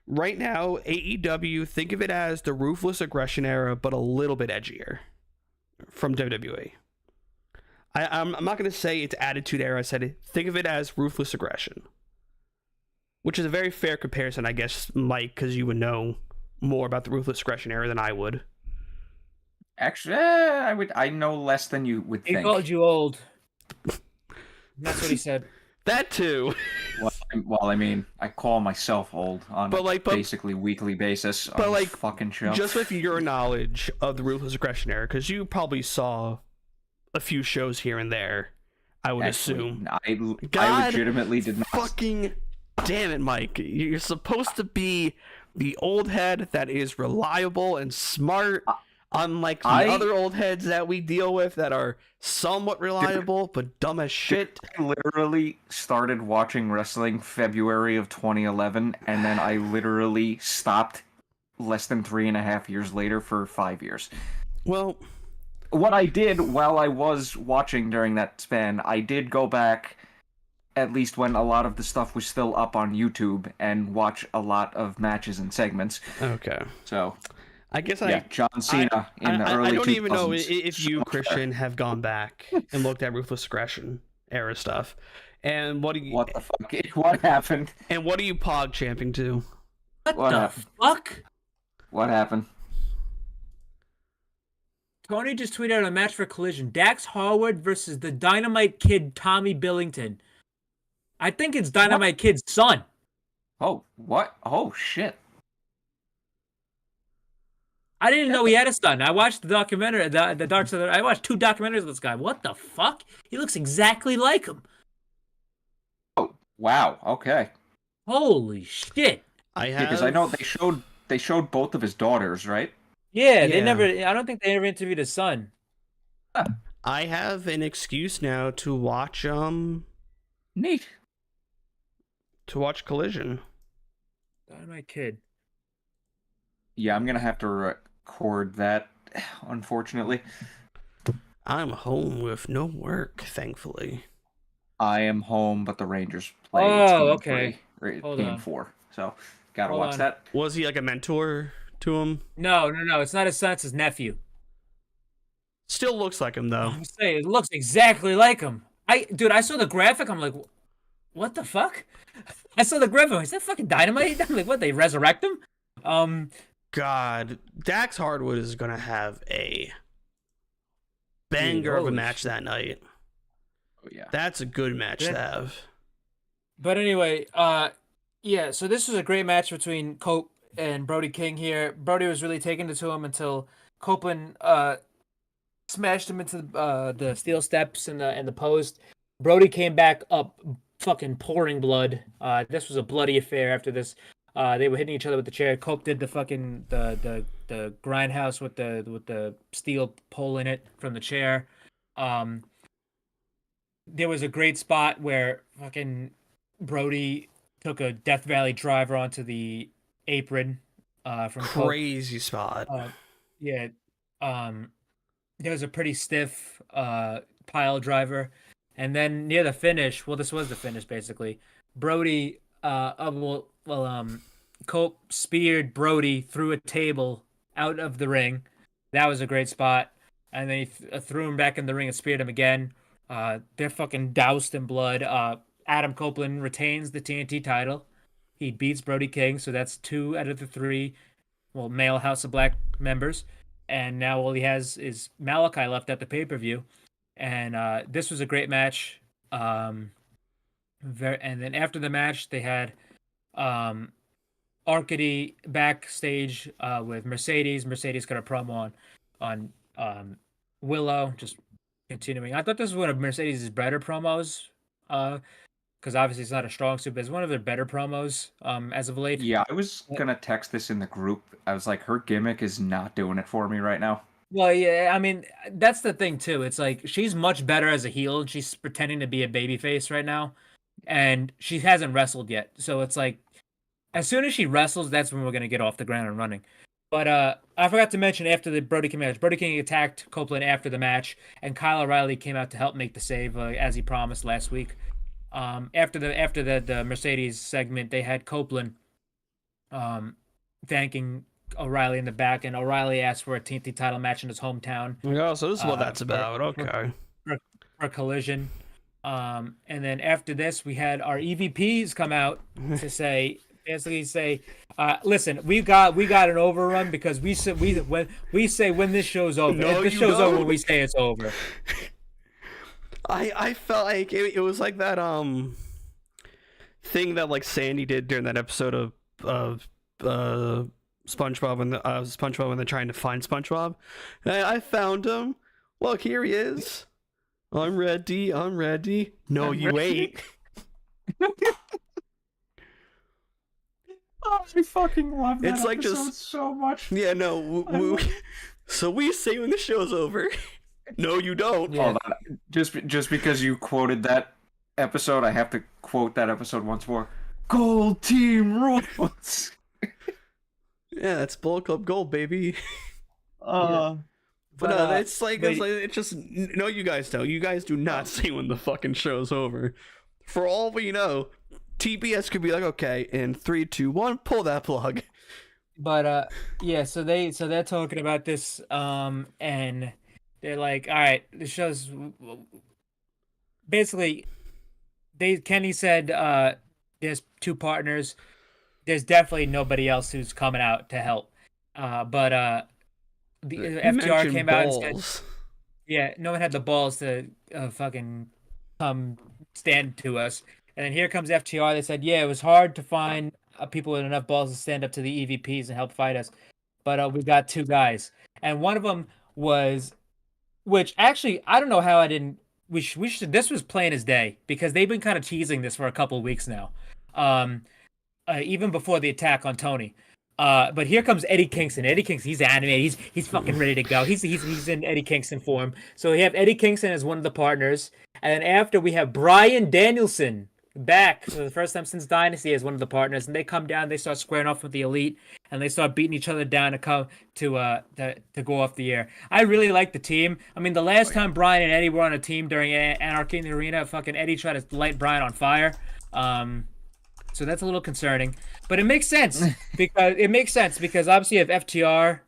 right now, AEW, think of it as the Ruthless Aggression era, but a little bit edgier from WWE. I'm not going to say it's Attitude Era. I said think of it as Ruthless Aggression. Which is a very fair comparison, I guess, Mike, because you would know more about the Ruthless Aggression era than I would. Actually, I know less than you would think. He called you old. That's what he said. That too. Well, Well, I mean, I call myself old on basically weekly basis on this fucking show. Just with your knowledge of the Ruthless Aggression era, because you probably saw a few shows here and there, I would assume. I legitimately did not. Fucking damn it, Mike. You're supposed to be the old head that is reliable and smart, unlike the other old heads that we deal with that are somewhat reliable but dumb as shit. I literally started watching wrestling February of 2011, and then I literally stopped less than 3.5 years later for 5 years. Well, what I did while I was watching during that span, I did go back, at least when a lot of the stuff was still up on YouTube, and watch a lot of matches and segments. Okay. So, I guess John Cena in the early 2000s. I don't even know if you, Christian, have gone back and looked at Ruthless Aggression era stuff. And what the fuck? What happened? And what are you pog champing to? What the fuck? What happened? Tony just tweeted out a match for Collision. Dax Harwood versus the Dynamite Kid Tommy Billington. I think it's Dynamite Kid's son. Oh, what? Oh, shit. I didn't even know he had a son. I watched the documentary, the Dark Side. I watched 2 documentaries of this guy. What the fuck? He looks exactly like him. Oh, wow. Okay. Holy shit. Because I know they showed both of his daughters, right? Yeah, they never. I don't think they ever interviewed his son. I have an excuse now to watch Neat. To watch Collision. Dynamite Kid. Yeah, I'm gonna have to record that, unfortunately. I'm home with no work, thankfully. I am home, but the Rangers play. Okay. Game 4. So, gotta watch that. Was he like a mentor to him? No. It's not his son. It's his nephew. Still looks like him though. I'm saying it looks exactly like him. Dude, I saw the graphic. I'm like, what the fuck? I saw the graphic. Is that fucking Dynamite? I'm like, what? They resurrect him? God, Dax Harwood is gonna have a banger of a match that night. Oh yeah, that's a good match to have. But anyway, yeah. So this was a great match between Cope and Brody King here. Brody was really taking it to him until Copeland smashed him into the steel steps and the post. Brody came back up, fucking pouring blood. This was a bloody affair after this. They were hitting each other with the chair. Cope did the fucking the grindhouse with the steel pole in it from the chair. There was a great spot where fucking Brody took a Death Valley driver onto the apron from crazy Cope. Spot. Yeah. There was a pretty stiff pile driver, and then near the finish. Well, this was the finish basically. Brody. Cope speared Brody through a table out of the ring. That was a great spot. And then he threw him back in the ring and speared him again. They're fucking doused in blood. Adam Copeland retains the TNT title. He beats Brody King, so that's 2 out of the 3, male House of Black members. And now all he has is Malachi left at the pay-per-view. And this was a great match. And then after the match, they had Arcady backstage with Mercedes. Mercedes got a promo on Willow, just continuing. I thought this was one of Mercedes' better promos, because obviously it's not a strong suit, but it's one of their better promos as of late. Yeah, I was gonna text this in the group. I was like, her gimmick is not doing it for me right now. Well, yeah, I mean, that's the thing too. It's like she's much better as a heel, and she's pretending to be a babyface right now, and she hasn't wrestled yet. So it's like, as soon as she wrestles, that's when we're going to get off the ground and running. But I forgot to mention after the Brody King match, Brody King attacked Copeland after the match, and Kyle O'Reilly came out to help make the save, as he promised last week. After the Mercedes segment, they had Copeland thanking O'Reilly in the back, and O'Reilly asked for a TNT title match in his hometown. Oh, so this is what that's about. Okay. For Collision. And then after this, we had our EVPs come out to say... basically say, listen, we got an overrun because we say when this show's over. No, this show's over when we say it's over. I felt like it was like that thing that like Sandy did during that episode of SpongeBob when they're trying to find SpongeBob. I found him. Look, here he is. I'm ready. No, you ain't. I fucking love that It's like episode just so much. Yeah, no. So we say when the show's over. No, you don't. Hold on. Just because you quoted that episode, I have to quote that episode once more. Gold Team rules. Yeah, that's Bullet Club Gold, baby. Yeah. But no, it's just no. You guys don't. You guys do not say when the fucking show's over. For all we know, TBS could be like, okay, in 3, 2, 1, pull that plug. But yeah, so they're talking about this, and they're like, all right, the show's basically. Kenny said, there's 2 partners. There's definitely nobody else who's coming out to help. But the FTR came out and said, yeah, no one had the balls to fucking come stand to us. And then here comes FTR. They said, yeah, it was hard to find people with enough balls to stand up to the EVPs and help fight us. But we got 2 guys. And one of them was, which actually, I don't know how I didn't, we should, this was plain as day, because they've been kind of teasing this for a couple of weeks now. Even before the attack on Tony. But here comes Eddie Kingston. Eddie Kingston, he's animated. He's fucking ready to go. He's in Eddie Kingston form. So we have Eddie Kingston as one of the partners. And then after we have Bryan Danielson back for the first time since Dynasty as one of the partners. And they come down, they start squaring off with the Elite, and they start beating each other down to come to go off the air. I really like the team. I mean, the last time Bryan and Eddie were on a team during Anarchy in the Arena, fucking Eddie tried to light Bryan on fire. So that's a little concerning, but it makes sense because obviously you have FTR,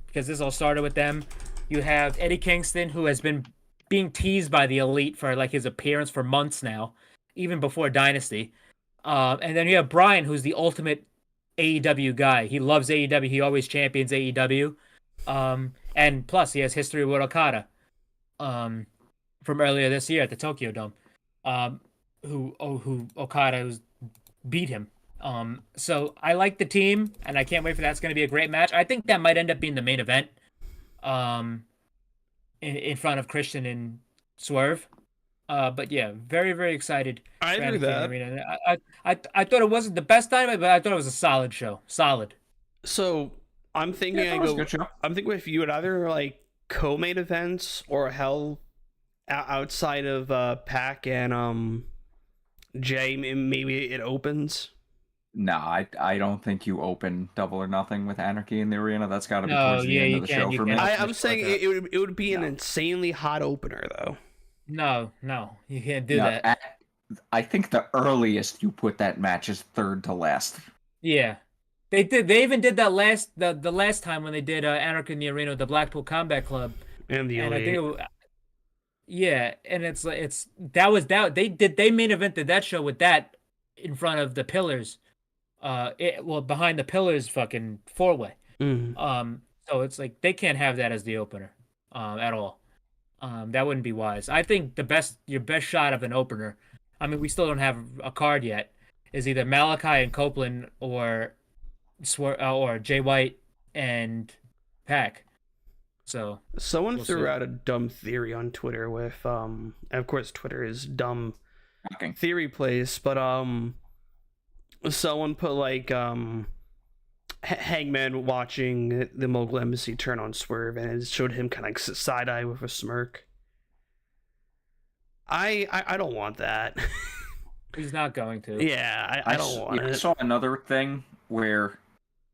because this all started with them. You have Eddie Kingston, who has been being teased by the Elite for like his appearance for months now, even before Dynasty. And then you have Bryan, who's the ultimate AEW guy. He loves AEW. He always champions AEW. And plus he has history with Okada, from earlier this year at the Tokyo Dome. Who Okada was beat him. So I like the team, and I can't wait for that. It's going to be a great match. I think that might end up being the main event, in front of Christian and Swerve. But yeah, very, very excited. I agree with that. I thought it wasn't the best time, but I thought it was a solid show. Solid. So I'm thinking I'm thinking if you would either like co-main events or hell outside of Pac and Jay, maybe it opens. Nah, I don't think you open Double or Nothing with Anarchy in the Arena. That's got to be towards the end of the show for me. I'm saying it would be an insanely hot opener, though. No, you can't do that. I think the earliest you put that match is third to last. Yeah, they did. They even did that the last time when they did Anarchy in the Arena with the Blackpool Combat Club and the Elite. Yeah, and they main evented that show with that in front of the Pillars, behind the Pillars fucking 4-way. So it's like they can't have that as the opener, at all. That wouldn't be wise. I think your best shot of an opener, I mean, we still don't have a card yet, is either Malachi and Copeland or Jay White and Pac. So someone threw out a dumb theory on Twitter with and of course Twitter is dumb theory place, but someone put like Hangman watching the Mogul Embassy turn on Swerve, and it showed him kind of like side eye with a smirk. I don't want that. He's not going to. Yeah, I don't want it. I saw another thing where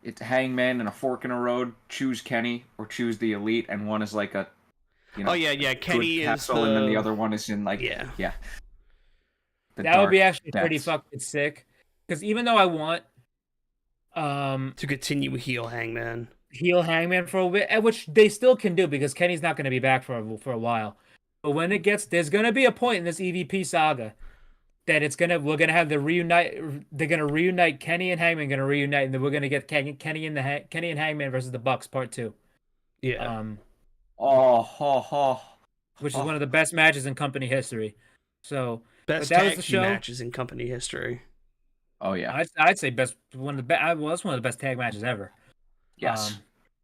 it's Hangman and a fork in a road. Choose Kenny or choose the Elite, and one is like a, Kenny is and then the other one is in like that would be actually pretty fucking sick. Because even though I want to continue heel Hangman for a bit, which they still can do because Kenny's not going to be back for a while. But when there's going to be a point in this EVP saga that we're gonna have the reunite. They're gonna reunite Kenny and Hangman. Gonna reunite, and then we're gonna get Kenny and Hangman versus the Bucks Part 2. Yeah. Which is one of the best matches in company history. So best tag team matches in company history. Oh yeah. I'd say best one of the best. Well, that's one of the best tag matches ever. Yes.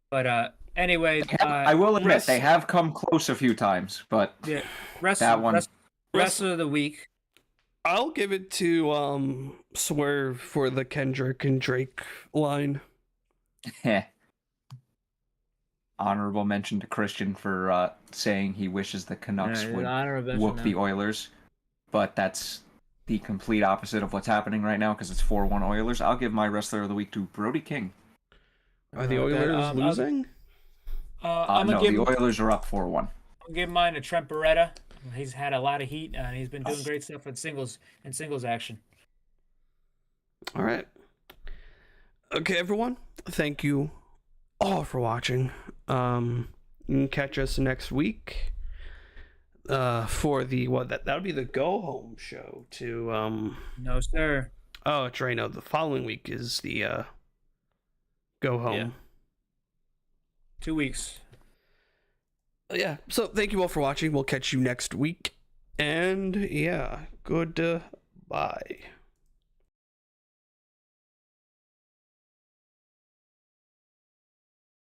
But anyway, I will admit they have come close a few times, but yeah, wrestler of the week. I'll give it to Swerve for the Kendrick and Drake line. Honorable mention to Christian for saying he wishes the Canucks would whoop the Oilers, but that's the complete opposite of what's happening right now because it's 4-1 Oilers. I'll give my wrestler of the week to Brody King. Are the Oilers losing? The Oilers are up 4-1. I'll give mine to Trent Beretta. He's had a lot of heat, and he's been doing great stuff in singles action. All right. Okay, everyone. Thank you all for watching. You can catch us next week for the that'll be the go home show to No sir. Oh, it's right. No, the following week is the go home. Yeah. 2 weeks. Yeah. So thank you all for watching. We'll catch you next week. And yeah, goodbye.